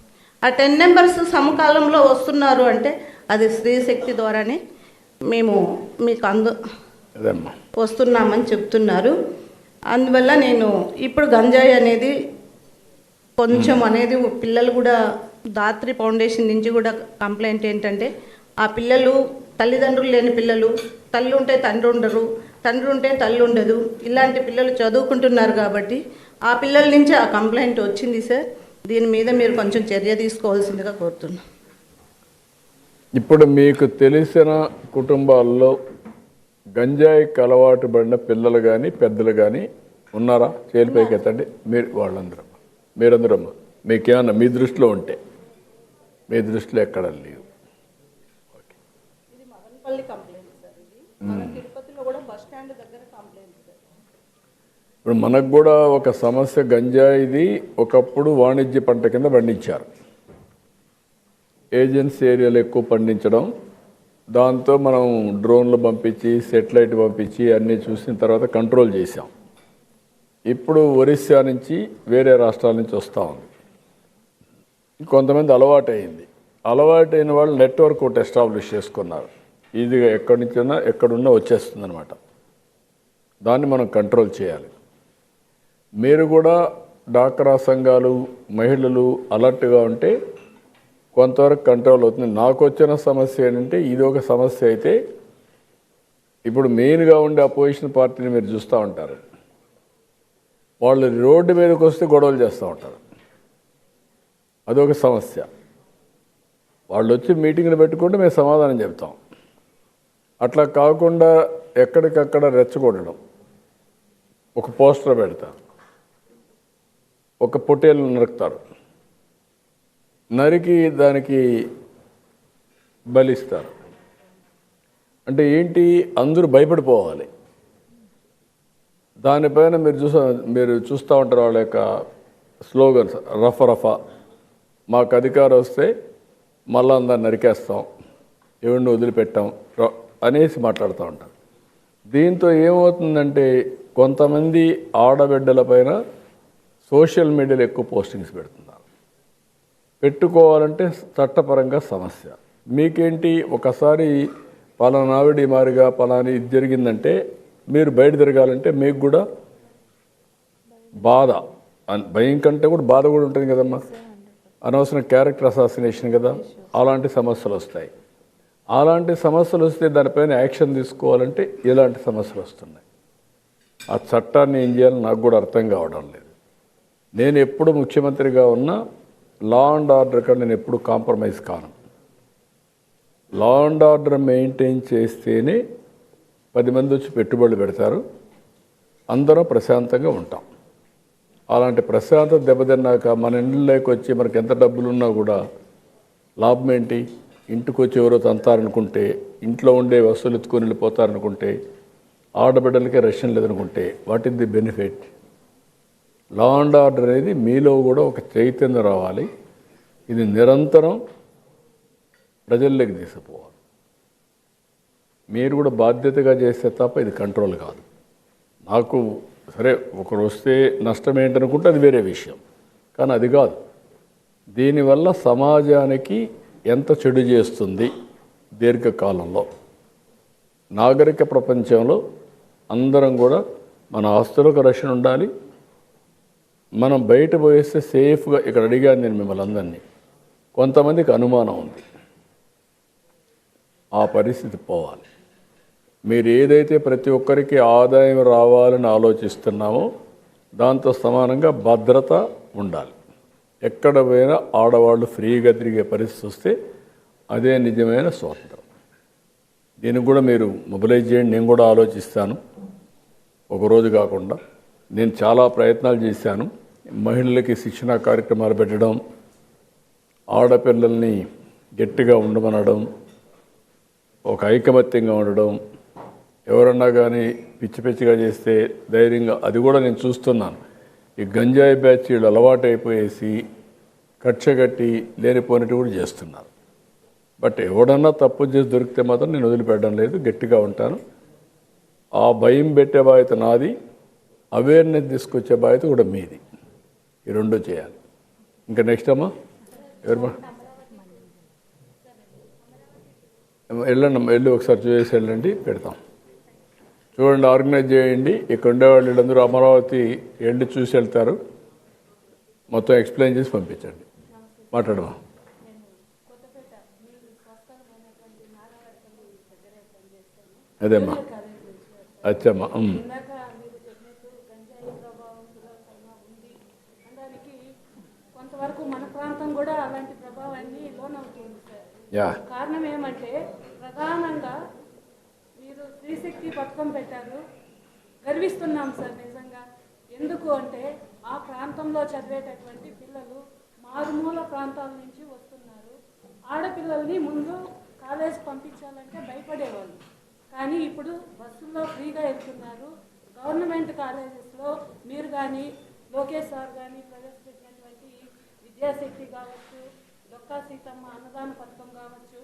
ఆ 10 మెంబర్స్ సమకాలంలో వస్తున్నారు అంటే అది శ్రీశక్తి ద్వారానే మేము మీకు వస్తున్నామని చెప్తున్నారు. అందువల్ల నేను ఇప్పుడు గంజాయి అనేది కొంచెం అనేది పిల్లలు కూడా దాత్రి ఫౌండేషన్ నుంచి కూడా కంప్లైంట్ ఏంటంటే, ఆ పిల్లలు తల్లిదండ్రులు లేని పిల్లలు, తల్లి ఉంటే తండ్రి ఉండరు, తండ్రి ఉంటే తల్లి ఉండదు, ఇలాంటి పిల్లలు చదువుకుంటున్నారు కాబట్టి ఆ పిల్లల నుంచి ఆ కంప్లైంట్ వచ్చింది సార్. దీని మీద మీరు కొంచెం చర్య తీసుకోవాల్సిందిగా కోరుతున్నాను. ఇప్పుడు మీకు తెలిసిన కుటుంబాల్లో గంజాయికి అలవాటు పడిన పిల్లలు కానీ పెద్దలు కానీ ఉన్నారా? చేలిపైకి ఎత్తండి. మీరు మీరందరమ్మా మీకేమన్నా మీ దృష్టిలో ఉంటే, మీ దృష్టిలో ఎక్కడ లేవు. ఇది మదనపల్లి కంప్లైంట్ సార్. ఇది తిరుపతిలో కూడా బస్ స్టాండ్ దగ్గర కంప్లైంట్ సార్. ఇప్పుడు మనకు కూడా ఒక సమస్య, గంజాయిది ఒకప్పుడు వాణిజ్య పంట కింద పండించారు, ఏజెన్సీ ఏరియాలో ఎక్కువ పండించడం, దాంతో మనం డ్రోన్లు పంపించి సెటిలైట్ పంపించి అన్నీ చూసిన తర్వాత కంట్రోల్ చేసాం. ఇప్పుడు ఒరిస్సా నుంచి వేరే రాష్ట్రాల నుంచి వస్తూ ఉంది. కొంతమంది అలవాటైన వాళ్ళు నెట్వర్క్ ఒకటి ఎస్టాబ్లిష్ చేసుకున్నారు. ఇది ఎక్కడి నుంచైనా ఎక్కడున్నా వచ్చేస్తుంది అనమాట. దాన్ని మనం కంట్రోల్ చేయాలి. మీరు కూడా డాక్రా సంఘాలు, మహిళలు అలర్ట్గా ఉంటే కొంతవరకు కంట్రోల్ అవుతుంది. నాకు వచ్చిన సమస్య ఏంటంటే, ఇది ఒక సమస్య అయితే ఇప్పుడు మెయిన్గా ఉండే అపోజిషన్ పార్టీని మీరు చూస్తూ ఉంటారు, వాళ్ళు రోడ్డు మీదకి వస్తే గొడవలు చేస్తూ ఉంటారు. అదొక సమస్య. వాళ్ళు వచ్చి మీటింగ్లు పెట్టుకుంటే మేము సమాధానం చెప్తాం. అట్లా కాకుండా ఎక్కడికక్కడ రెచ్చగొట్టడం, ఒక పోస్టర్ పెడతారు, ఒక పొట్టేలు నరుకుతారు, నరికి దానికి బలిస్తారు. అంటే ఏంటి, అందరూ భయపడిపోవాలి. దానిపైన మీరు చూస్తూ ఉంటారు వాళ్ళ యొక్క స్లోగన్స్, రఫా మాకు అధికారం వస్తే మళ్ళా అందరిని నరికేస్తాం, ఎవరిని వదిలిపెట్టాం అనేసి మాట్లాడుతూ ఉంటారు. దీంతో ఏమవుతుందంటే, కొంతమంది ఆడబిడ్డల పైన సోషల్ మీడియాలో ఎక్కువ పోస్టింగ్స్ పెడుతున్నారు. పెట్టుకోవాలంటే చట్టపరంగా సమస్య. మీకేంటి, ఒకసారి పలానా ఆవిడ మారిగా పలానా ఇది జరిగిందంటే మీరు బయట తిరగాలంటే మీకు కూడా బాధ, భయం కంటే కూడా బాధ కూడా ఉంటుంది కదమ్మా. అనవసరం క్యారెక్టర్ అసాసినేషన్ కదా, అలాంటి సమస్యలు వస్తాయి. అలాంటి సమస్యలు వస్తే దానిపైన యాక్షన్ తీసుకోవాలంటే ఇలాంటి సమస్యలు వస్తున్నాయి. ఆ చట్టాన్ని ఏం చేయాలో నాకు కూడా అర్థం కావడం లేదు. నేను ఎప్పుడు ముఖ్యమంత్రిగా ఉన్నా లా అండ్ ఆర్డర్ కాడ నేను ఎప్పుడు కాంప్రమైజ్ కాను. లా అండ్ ఆర్డర్ మెయింటైన్ చేస్తేనే 10 మంది వచ్చి పెట్టుబడులు పెడతారు, అందరం ప్రశాంతంగా ఉంటాం. అలాంటి ప్రశాంతత దెబ్బతిన్నాక మన ఇంట్లోకి వచ్చి మనకి ఎంత డబ్బులు ఉన్నా కూడా లాభం ఏంటి? ఇంటికి వచ్చి ఎవరో తంతారనుకుంటే, ఇంట్లో ఉండే వస్తువులు ఎత్తుకొని వెళ్ళిపోతారనుకుంటే, ఆడబిడ్డలకే రష్యం లేదనుకుంటే, what is the benefit? Law and order అనేది మీలో కూడా ఒక చైతన్యం రావాలి. ఇది నిరంతరం ప్రజల్లోకి తీసుకుపోవాలి. మీరు కూడా బాధ్యతగా చేస్తే తప్ప ఇది కంట్రోల్ కాదు. నాకు సరే ఒకరు వస్తే నష్టం ఏంటనుకుంటే అది వేరే విషయం, కానీ అది కాదు. దీనివల్ల సమాజానికి ఎంత చెడు చేస్తుంది దీర్ఘకాలంలో. నాగరిక ప్రపంచంలో అందరం కూడా మన ఆస్తులకు రక్షణ ఉండాలి. మనం బయట పోయేస్తే సేఫ్గా, ఇక్కడ అడిగాను నేను మిమ్మల్ని అందరినీ, కొంతమందికి అనుమానం ఉంది, ఆ పరిస్థితి పోవాలి. మీరు ఏదైతే ప్రతి ఒక్కరికి ఆదాయం రావాలని ఆలోచిస్తున్నామో దాంతో సమానంగా భద్రత ఉండాలి. ఎక్కడ పోయినా ఆడవాళ్ళు ఫ్రీగా తిరిగే పరిస్థితి వస్తే అదే నిజమైన స్వాతంత్రం. దీనికి కూడా మీరు మొబిలైజ్ చేయండి. నేను కూడా ఆలోచిస్తాను, ఒకరోజు కాకుండా. నేను చాలా ప్రయత్నాలు చేశాను. మహిళలకి శిక్షణా కార్యక్రమాలు పెట్టడం, ఆడపిల్లల్ని గట్టిగా ఉండమనడం, ఒక ఐకమత్యంగా ఉండడం, ఎవరన్నా కానీ పిచ్చి పిచ్చిగా చేస్తే ధైర్యంగా, అది కూడా నేను చూస్తున్నాను. ఈ గంజాయి బ్యాచ్ వీళ్ళు అలవాటు అయిపోయేసి కక్షగట్టి లేనిపోయినట్టు కూడా చేస్తున్నారు. బట్ ఎవడన్నా తప్పు చేసి దొరికితే మాత్రం నేను వదిలిపెట్టడం లేదు, గట్టిగా ఉంటాను. ఆ భయం పెట్టే బాధ్యత నాది, అవేర్నెస్ తీసుకొచ్చే బాధ్యత కూడా మీది. ఈ రెండు చేయాలి. ఇంకా నెక్స్ట్ అమ్మా ఎవరమ్మా వెళ్ళండి, వెళ్ళి ఒకసారి చూసేసి వెళ్ళండి, పెడతాం. చూడండి, ఆర్గనైజ్ చేయండి. ఇక్కడ ఉండేవాళ్ళు వీళ్ళందరూ అమరావతి వెళ్ళి చూసి వెళ్తారు. మొత్తం ఎక్స్ప్లెయిన్ చేసి పంపించండి. మాట్లాడమా. అదేమ్మా, అచ్చమ్మా. కొంతవరకు మన ప్రాంతం కూడా అలాంటి ప్రభావాన్ని లోనవుతుంది సార్. కారణం ఏమంటే ప్రధానంగా మీరు స్త్రీశక్తి పథకం పెట్టారు, గర్విస్తున్నాం సార్ నిజంగా. ఎందుకు అంటే ఆ ప్రాంతంలో చదివేటటువంటి పిల్లలు మారుమూల ప్రాంతాల నుంచి వస్తున్నారు. ఆడపిల్లల్ని ముందు కాలేజ్ పంపించాలంటే భయపడేవాళ్ళు, కానీ ఇప్పుడు బస్సుల్లో ఫ్రీగా వెళ్తున్నారు. గవర్నమెంట్ కాలేజెస్లో మీరు కానీ లోకేష్ సార్ కానీ ప్రవేశపెట్టినటువంటి విద్యాశక్తి కావచ్చు, డొక్కా సీతమ్మ అన్నదాన పథకం కావచ్చు,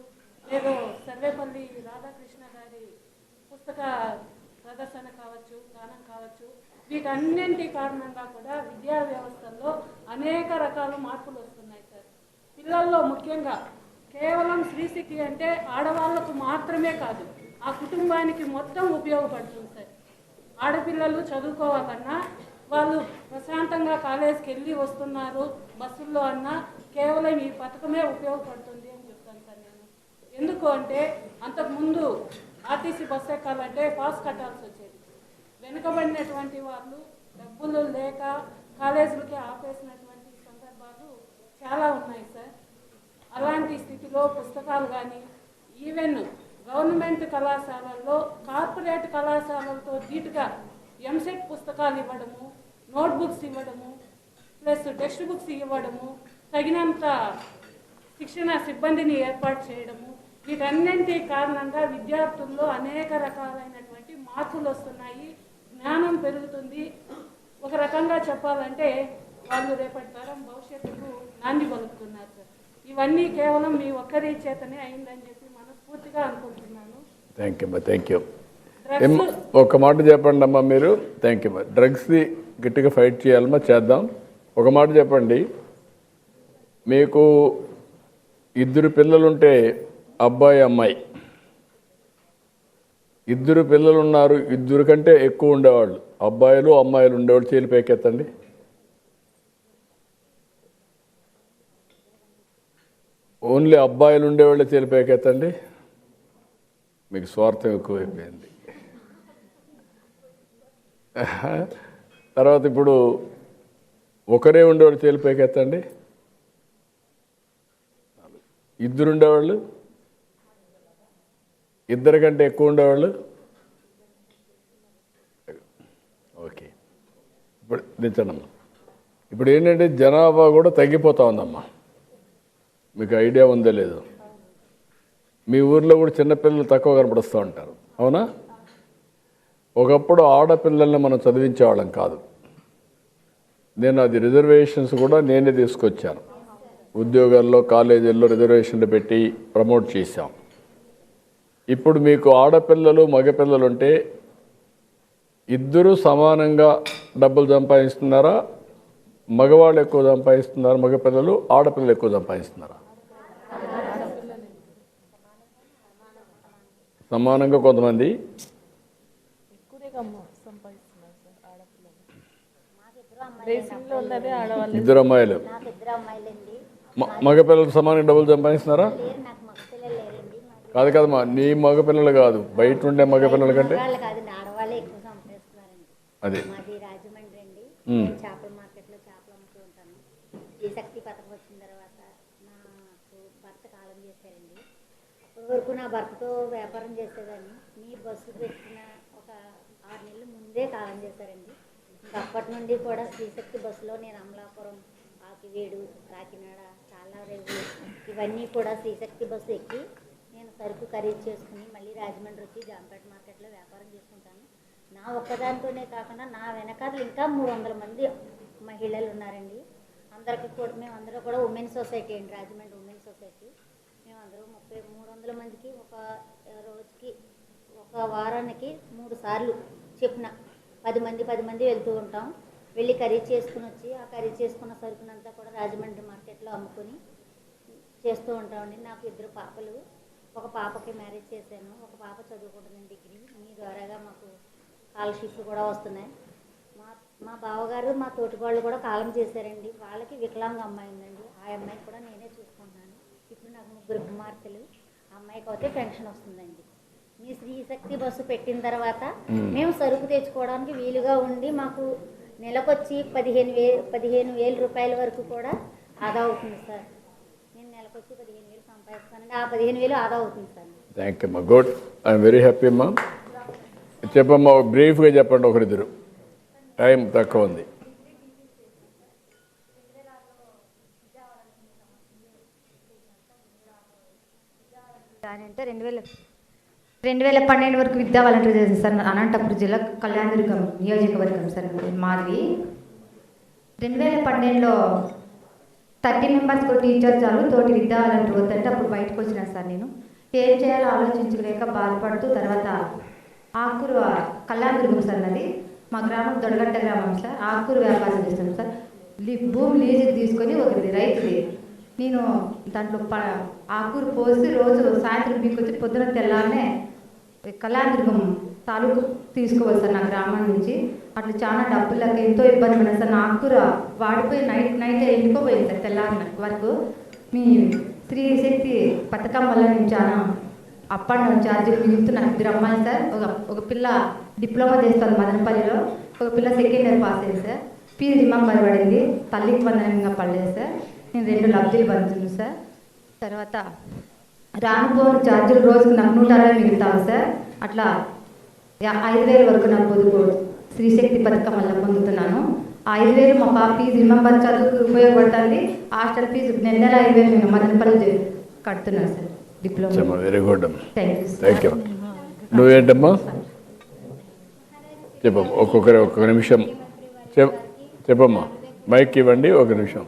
లేదు సర్వేపల్లి రాధాకృష్ణ గారి పుస్తక ప్రదర్శన కావచ్చు, గానం కావచ్చు, వీటన్నింటి కారణంగా కూడా విద్యా వ్యవస్థల్లో అనేక రకాల మార్పులు వస్తున్నాయి సార్. పిల్లల్లో ముఖ్యంగా కేవలం స్త్రీశక్తి అంటే ఆడవాళ్లకు మాత్రమే కాదు, ఆ కుటుంబానికి మొత్తం ఉపయోగపడుతుంది సార్. ఆడపిల్లలు చదువుకోవాలన్నా, వాళ్ళు ప్రశాంతంగా కాలేజీకి వెళ్ళి వస్తున్నారు బస్సుల్లో అన్నా, కేవలం ఈ పథకమే ఉపయోగపడుతుంది అని చెప్తాను సార్ నేను. ఎందుకు అంటే అంతకుముందు ఆర్టీసీ బస్సు ఎక్కాలంటే పాస్ కట్టాల్సి వచ్చేది. వెనుకబడినటువంటి వాళ్ళు డబ్బులు లేక కాలేజీలకి ఆపేసినటువంటి సందర్భాలు చాలా ఉన్నాయి సార్. అలాంటి స్థితిలో పుస్తకాలు కానీ, ఈవెన్ గవర్నమెంట్ కళాశాలల్లో కార్పొరేట్ కళాశాలలతో ధీటుగా ఎంసెట్ పుస్తకాలు ఇవ్వడము, నోట్బుక్స్ ఇవ్వడము, ప్లస్ టెక్స్ట్ బుక్స్ ఇవ్వడము, తగినంత శిక్షణ సిబ్బందిని ఏర్పాటు చేయడము, వీటన్నింటి కారణంగా విద్యార్థుల్లో అనేక రకాలైనటువంటి మార్పులు వస్తున్నాయి. జ్ఞానం పెరుగుతుంది. ఒక రకంగా చెప్పాలంటే వాళ్ళు రేపటి తరం భవిష్యత్తుకు నాంది పలుకుతున్నారు సార్. ఇవన్నీ కేవలం మీ ఒక్కరి చేతనే అయిందని చెప్పి మనస్ఫూర్తిగా అనుకుంటున్నాను. థ్యాంక్ యూ అమ్మా, థ్యాంక్ యూ. ఒక మాట చెప్పండి అమ్మా మీరు. థ్యాంక్ యూ అమ్మా. డ్రగ్స్ది గట్టిగా ఫైట్ చేయాలమ్మా, చేద్దాం. ఒక మాట చెప్పండి, మీకు 2 పిల్లలుంటే అబ్బాయి అమ్మాయి, 2 పిల్లలు ఉన్నారు, 2 కంటే ఎక్కువ ఉండేవాళ్ళు అబ్బాయిలు అమ్మాయిలు ఉండేవాళ్ళు చేతులు పైకెత్తండి. ఓన్లీ అబ్బాయిలు ఉండేవాళ్ళే చేతులు పైకెత్తండి. మీకు స్వార్థం ఎక్కువైపోయింది. తర్వాత ఇప్పుడు ఒకరే ఉండేవాళ్ళు చేతులు పైకెత్తండి. ఇద్దరు ఉండేవాళ్ళు, ఇద్దరి కంటే ఎక్కువ ఉండేవాళ్ళు? ఓకే, ఇప్పుడు దించండమ్మా. ఇప్పుడు ఏంటంటే జనాభా కూడా తగ్గిపోతా ఉందమ్మా. మీకు ఐడియా ఉందో లేదో? మీ ఊర్లో కూడా చిన్నపిల్లలు తక్కువ కనపడుస్తూ ఉంటారు, అవునా? ఒకప్పుడు ఆడపిల్లల్ని మనం చదివించేవాళ్ళం కాదు. నేను అది రిజర్వేషన్స్ కూడా నేనే తీసుకొచ్చాను. ఉద్యోగాల్లో, కాలేజీల్లో రిజర్వేషన్లు పెట్టి ప్రమోట్ చేశాం. ఇప్పుడు మీకు ఆడపిల్లలు మగపిల్లలు ఉంటే ఇద్దరూ సమానంగా డబ్బులు సంపాదిస్తున్నారా? మగవాళ్ళు ఎక్కువ సంపాదిస్తున్నారు మగపిల్లలు, ఆడపిల్లలు ఎక్కువ సంపాదిస్తున్నారా? సమానంగా కొంతమంది ఇద్దరు అమ్మాయిలు, మగపిల్లలు సమానంగా డబ్బులు సంపాదిస్తున్నారా? కాదు కదమ్మా, నీ మగపిల్లలు కాదు, బయట ఉండే మగపిల్లల కంటే అదే. చేపల మార్కెట్లో చేపలు అమ్ముతూ ఉంటాను. శ్రీశక్తి పథకం వచ్చిన తర్వాత నాకు భర్త కాలం చేశారండి. అప్పటి వరకు నా భర్తతో వ్యాపారం చేసేదాన్ని. మీ బస్సు పెట్టిన ఒక 6 నెలల ముందే కాలం చేశారండి. ఇంకా అప్పటి నుండి కూడా శ్రీశక్తి బస్సులో నేను అమలాపురం, ఆకివీడు, కాకినాడ, చాలారేవు ఇవన్నీ కూడా శ్రీశక్తి బస్సు ఎక్కి నేను సరుకు ఖరీదు చేసుకుని మళ్ళీ రాజమండ్రి వచ్చి జాంపేట మార్కెట్లో వ్యాపారం చేసుకుంటాను. నా ఒక్కదానితోనే కాకుండా నా వెనకాల ఇంకా 300 మంది మహిళలు ఉన్నారండి. అందరికీ కూడా మేమందరూ కూడా ఉమెన్ సొసైటీ అండి, రాజమండ్రి ఉమెన్ సొసైటీ. మేమందరూ 300 మందికి ఒక రోజుకి, ఒక వారానికి 3 సార్లు చెప్పిన 10 మంది వెళ్తూ ఉంటాం. వెళ్ళి ఖరీదు చేసుకుని వచ్చి ఆ ఖరీదు చేసుకున్న సరుకునంతా కూడా రాజమండ్రి మార్కెట్లో అమ్ముకొని చేస్తూ ఉంటామండి. నాకు 2 పాపలు. ఒక పాపకి మ్యారేజ్ చేశాను, ఒక పాప చదువుకుంటుంది డిగ్రీ. మీ ద్వారాగా మాకు స్కాలర్షిప్లు కూడా వస్తున్నాయి. మా బావగారు, మా తోటివాళ్ళు కూడా కాలం చేశారండి. వాళ్ళకి వికలాంగ అమ్మాయి ఉందండి. ఆ అమ్మాయిని కూడా నేనే చూసుకుంటున్నాను. ఇప్పుడు నాకు 3 కుమార్తెలు. ఆ అమ్మాయికి అయితే పెన్షన్ వస్తుందండి. మీ శ్రీశక్తి బస్సు పెట్టిన తర్వాత మేము సరుకు తెచ్చుకోవడానికి వీలుగా ఉండి మాకు నెలకొచ్చి 15,000 రూపాయల వరకు కూడా ఆదా అవుతుంది సార్. నేను నెలకొచ్చి 15,000 సంపాదిస్తానండి. ఆ 15,000 ఆదా అవుతుంది సార్. థ్యాంక్ యూ అమ్మా, గుడ్. ఐఎమ్ వెరీ హ్యాపీ అమ్మా. చెప్పమ్మా, బ్రీఫ్గా చెప్పండి, ఒకరిద్దరు, టైం తక్కువ ఉంది. అంటే 2012 వరకు విద్యా వాలంటీర్ చేశాను సార్. అనంతపురం జిల్లా కళ్యాణదుర్గం నియోజకవర్గం సార్ మాది. 2012లో 30 మెంబర్స్కి టీచర్ చాలు, తోటి విద్యా వాలంటీర్ వద్దంటే అప్పుడు బయటకు వచ్చినాను సార్. నేను ఏం చేయాలో ఆలోచించలేక బాధపడుతూ తర్వాత ఆకుకూర, కళ్యాణదుర్గం సార్ అది మా గ్రామం, దొడగట్ట గ్రామం సార్. ఆకుకూర వ్యాపారం చేస్తాను సార్. భూమి లీజుకి తీసుకొని ఒకటి రైతుది. నేను దాంట్లో ఆకుకూర పోసి రోజు సాయంత్రం బీకొచ్చి పొద్దున తెల్లారనే కళ్యాణదుర్గం తాలూకు తీసుకోవాలి సార్ నా గ్రామం నుంచి. అట్లా చాలా డబ్బులకి ఎంతో ఇబ్బంది పడింది సార్. నా ఆకుకూర వాడిపోయి నైట్ ఎండిపోయింది సార్ తెల్లారిన వరకు. మీ శ్రీశక్తి పథకం వల్ల నేను చాలా అప్ అండ్ డౌన్ ఛార్జీలు మిగులుతున్నాను. 2 అమ్మాయిలు సార్. ఒక పిల్ల డిప్లొమా చేస్తాను మదనపల్లిలో, ఒక పిల్ల సెకండ్ ఇయర్ పాస్ అయింది సార్. ఫీజు రిమెంబర్ పడింది, తల్లికి వందనంగా పడలేదు సార్. నేను 2 లబ్ధులు పొందుతున్నాను సార్. తర్వాత రానుపోని ఛార్జీలు రోజుకు నాకు 160 మిగులుతాను సార్. అట్లా 5,000 వరకు నాకు పొదుపు శ్రీశక్తి పథకం వల్ల పొందుతున్నాను. ఆ 5,000 మా పాప ఫీజు రిమెంబర్ చదువుకు ఉపయోగపడుతుంది. హాస్టల్ ఫీజు నెల 5,000 నేను మదనపల్లి కడుతున్నాను sir. Diploma. Very good. Thank you. నువ్వేంటమ్మా చెప్పమ్మా, ఒక్కొక్క నిమిషం చెప్పమ్మా, మైక్ ఇవ్వండి, 1 నిమిషం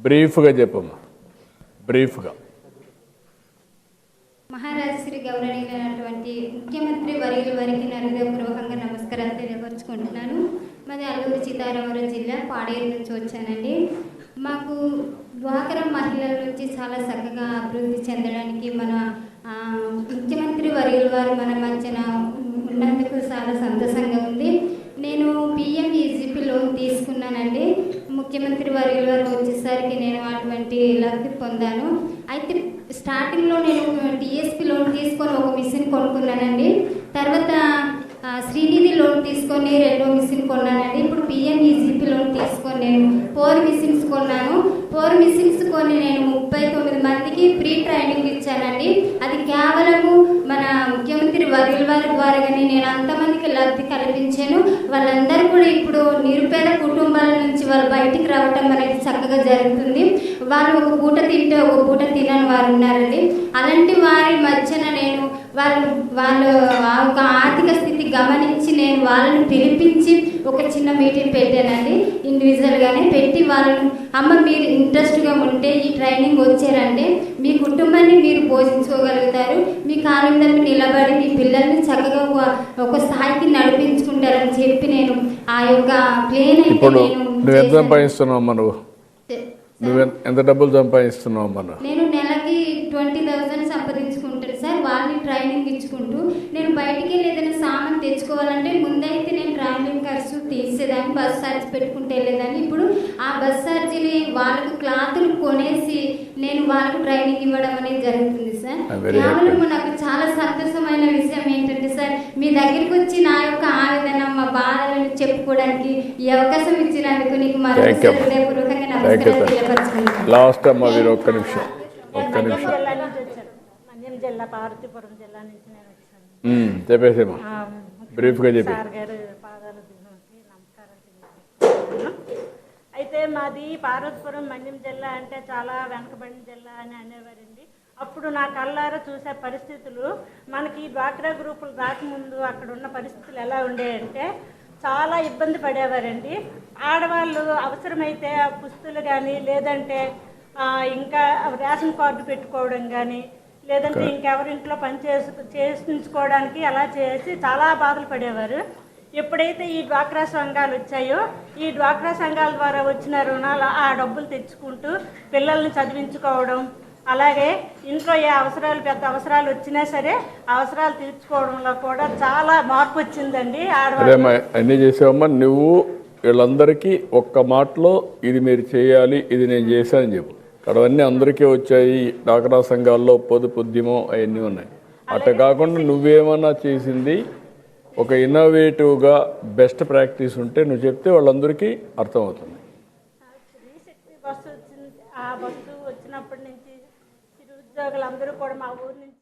బ్రీఫ్గా చెప్పమ్మా, బ్రీఫ్గా. మహారాజశ్రీ గౌరవనీయులైనటువంటి ముఖ్యమంత్రి వర్యుల వారికి నా హృదయపూర్వకంగా నమస్కారాలు తెలియపరుచుకుంటున్నాను. మాది అల్లూరి సీతారామరాజు జిల్లా పాడేరు నుంచి వచ్చానండి. మాకు డ్వాక్రా మహిళల నుంచి చాలా చక్కగా అభివృద్ధి చెందడానికి మన ముఖ్యమంత్రి వర్యుల వారు మన మధ్యన ఉన్నందుకు చాలా సంతోషంగా ఉంది. నేను PMEGP లోన్ తీసుకున్నానండి. ముఖ్యమంత్రి వర్యుల వారు వచ్చేసరికి నేను అటువంటి లబ్ధి పొందాను. అయితే స్టార్టింగ్లో నేను DSP లోన్ తీసుకొని ఒక మిషన్ కొనుక్కున్నానండి. తర్వాత శ్రీనిధి లోన్ తీసుకొని 2వ మిషన్ కొన్నానండి. ఇప్పుడు PMEGP లోన్ తీసుకొని నేను 4 మిషన్స్ కొన్నాను. 4 మిషన్స్ కొని నేను 39 మందికి ఫ్రీ ట్రైనింగ్ ఇచ్చానండి. అది కేవలము మన ముఖ్యమంత్రి వర్యుల వారి ద్వారా కానీ నేను అంతమందికి లబ్ధి కల్పించాను. వాళ్ళందరూ కూడా ఇప్పుడు నిరుపేద కుటుంబాల నుంచి వాళ్ళు బయటికి రావటం అనేది చక్కగా జరుగుతుంది. వాళ్ళు ఒక పూట తింటే ఒక పూట తినని వారు ఉన్నారండి. అలాంటి వారి మధ్యన నేను వాళ్ళు ఒక ఆర్థిక స్థితి గమనించి నేను వాళ్ళని పిలిపించి ఒక చిన్న మీటింగ్ పెట్టానండి. ఇండివిజువల్గానే పెట్టి వాళ్ళను అమ్మ మీరు ఇంట్రెస్ట్గా ఉంటే ఈ ట్రైనింగ్ వచ్చారంటే మీ కుటుంబాన్ని మీరు పోషించుకోగలుగుతారు, మీ కాళ్ళ మీద నిలబడి మీ పిల్లల్ని చక్కగా ఒక స్థాయికి నడిపించుకుంటారని చెప్పి నేను ఆ యొక్క ప్లేన్ అయితే నువ్వు ఎంత సంపాదిస్తున్నావు? నువ్వు ఎంత డబ్బులు సంపాదిస్తున్నావు? నేను నెలకి 20,000 సంపాదించుకుంటాను సార్. వాళ్ళని ట్రైనింగ్ ఇచ్చుకుంటూ నేను బయటికి వెళ్ళి ఏదైనా సామాన్ తెచ్చుకోవాలంటే ముందైతే నేను ట్రావెలింగ్ ఖర్చు తీసేదాన్ని, బస్ ఛార్జ్ పెట్టుకుంటూ వెళ్ళేదాన్ని. ఇప్పుడు ఆ బస్ ఛార్జీని వాళ్ళకు క్లాతులు కొనేసి నేను వాళ్ళకు ట్రైనింగ్ ఇవ్వడం అనేది జరుగుతుంది సార్. కేవలం నాకు చాలా సంతోషమైన విషయం ఏంటంటే సార్, మీ దగ్గరికి వచ్చి నా యొక్క ఆవేదన మా బాధలను చెప్పుకోవడానికి ఈ అవకాశం ఇచ్చినందుకు నీకు మరొకసారి హృదయపూర్వకంగా నమస్కారం తెలియపరచుకుంటున్నాను. లాస్ట్ అమ్మ మీరు ఒక్క నిమిషం. మన్యం జిల్లా పార్వతీపురం జిల్లా నుంచి నేను వచ్చాను. చెప్పేసేమా బ్రీఫ్గా చెప్పి. సార్ గారు పాదాల దినోకి నమస్కారం తెలియజేస్తున్నాను. అయితే మాది పార్వతీపురం మన్యం జిల్లా అంటే చాలా వెనకబడిన జిల్లా అని అనేవారండి. అప్పుడు నా కళ్ళారా చూసే పరిస్థితులు మనకి డ్వాక్రా గ్రూపులు రాకముందు అక్కడ ఉన్న పరిస్థితులు ఎలా ఉండేయంటే చాలా ఇబ్బంది పడేవారండి. ఆడవాళ్ళు అవసరమైతే పుస్తులు కానీ లేదంటే ఇంకా రేషన్ కార్డు పెట్టుకోవడం కానీ లేదంటే ఇంకెవరింట్లో పని చేయించుకోవడానికి అలా చేసి చాలా బాధలు పడేవారు. ఎప్పుడైతే ఈ డ్వాక్రా సంఘాలు వచ్చాయో ఈ డ్వాక్రా సంఘాల ద్వారా వచ్చిన రుణాలు ఆ డబ్బులు తెచ్చుకుంటూ పిల్లల్ని చదివించుకోవడం, అలాగే ఇంట్లో ఏ అవసరాలు పెద్ద అవసరాలు వచ్చినా సరే అవసరాలు తీర్చుకోవడంలో కూడా చాలా మార్పు వచ్చిందండి. ఆడవాళ్ళు అన్నీ చేసావమ్మా. నువ్వు వీళ్ళందరికీ ఒక్క మాటలో ఇది మీరు చేయాలి, ఇది నేను చేశానని చెప్పు. ఇక్కడ అన్నీ అందరికీ వచ్చాయి. డ్వాక్రా సంఘాల్లో పొదుపు ఉద్యమం అవన్నీ ఉన్నాయి. అట్లా కాకుండా నువ్వేమన్నా చేసింది ఒక ఇన్నోవేటివ్గా బెస్ట్ ప్రాక్టీస్ ఉంటే నువ్వు చెప్తే వాళ్ళందరికీ అర్థమవుతుంది. స్త్రీశక్తి బస్సు వచ్చింది. ఆ బస్సు వచ్చినప్పటి నుంచి చిరు ఉద్యోగులందరూ కూడా మా ఊరి నుంచి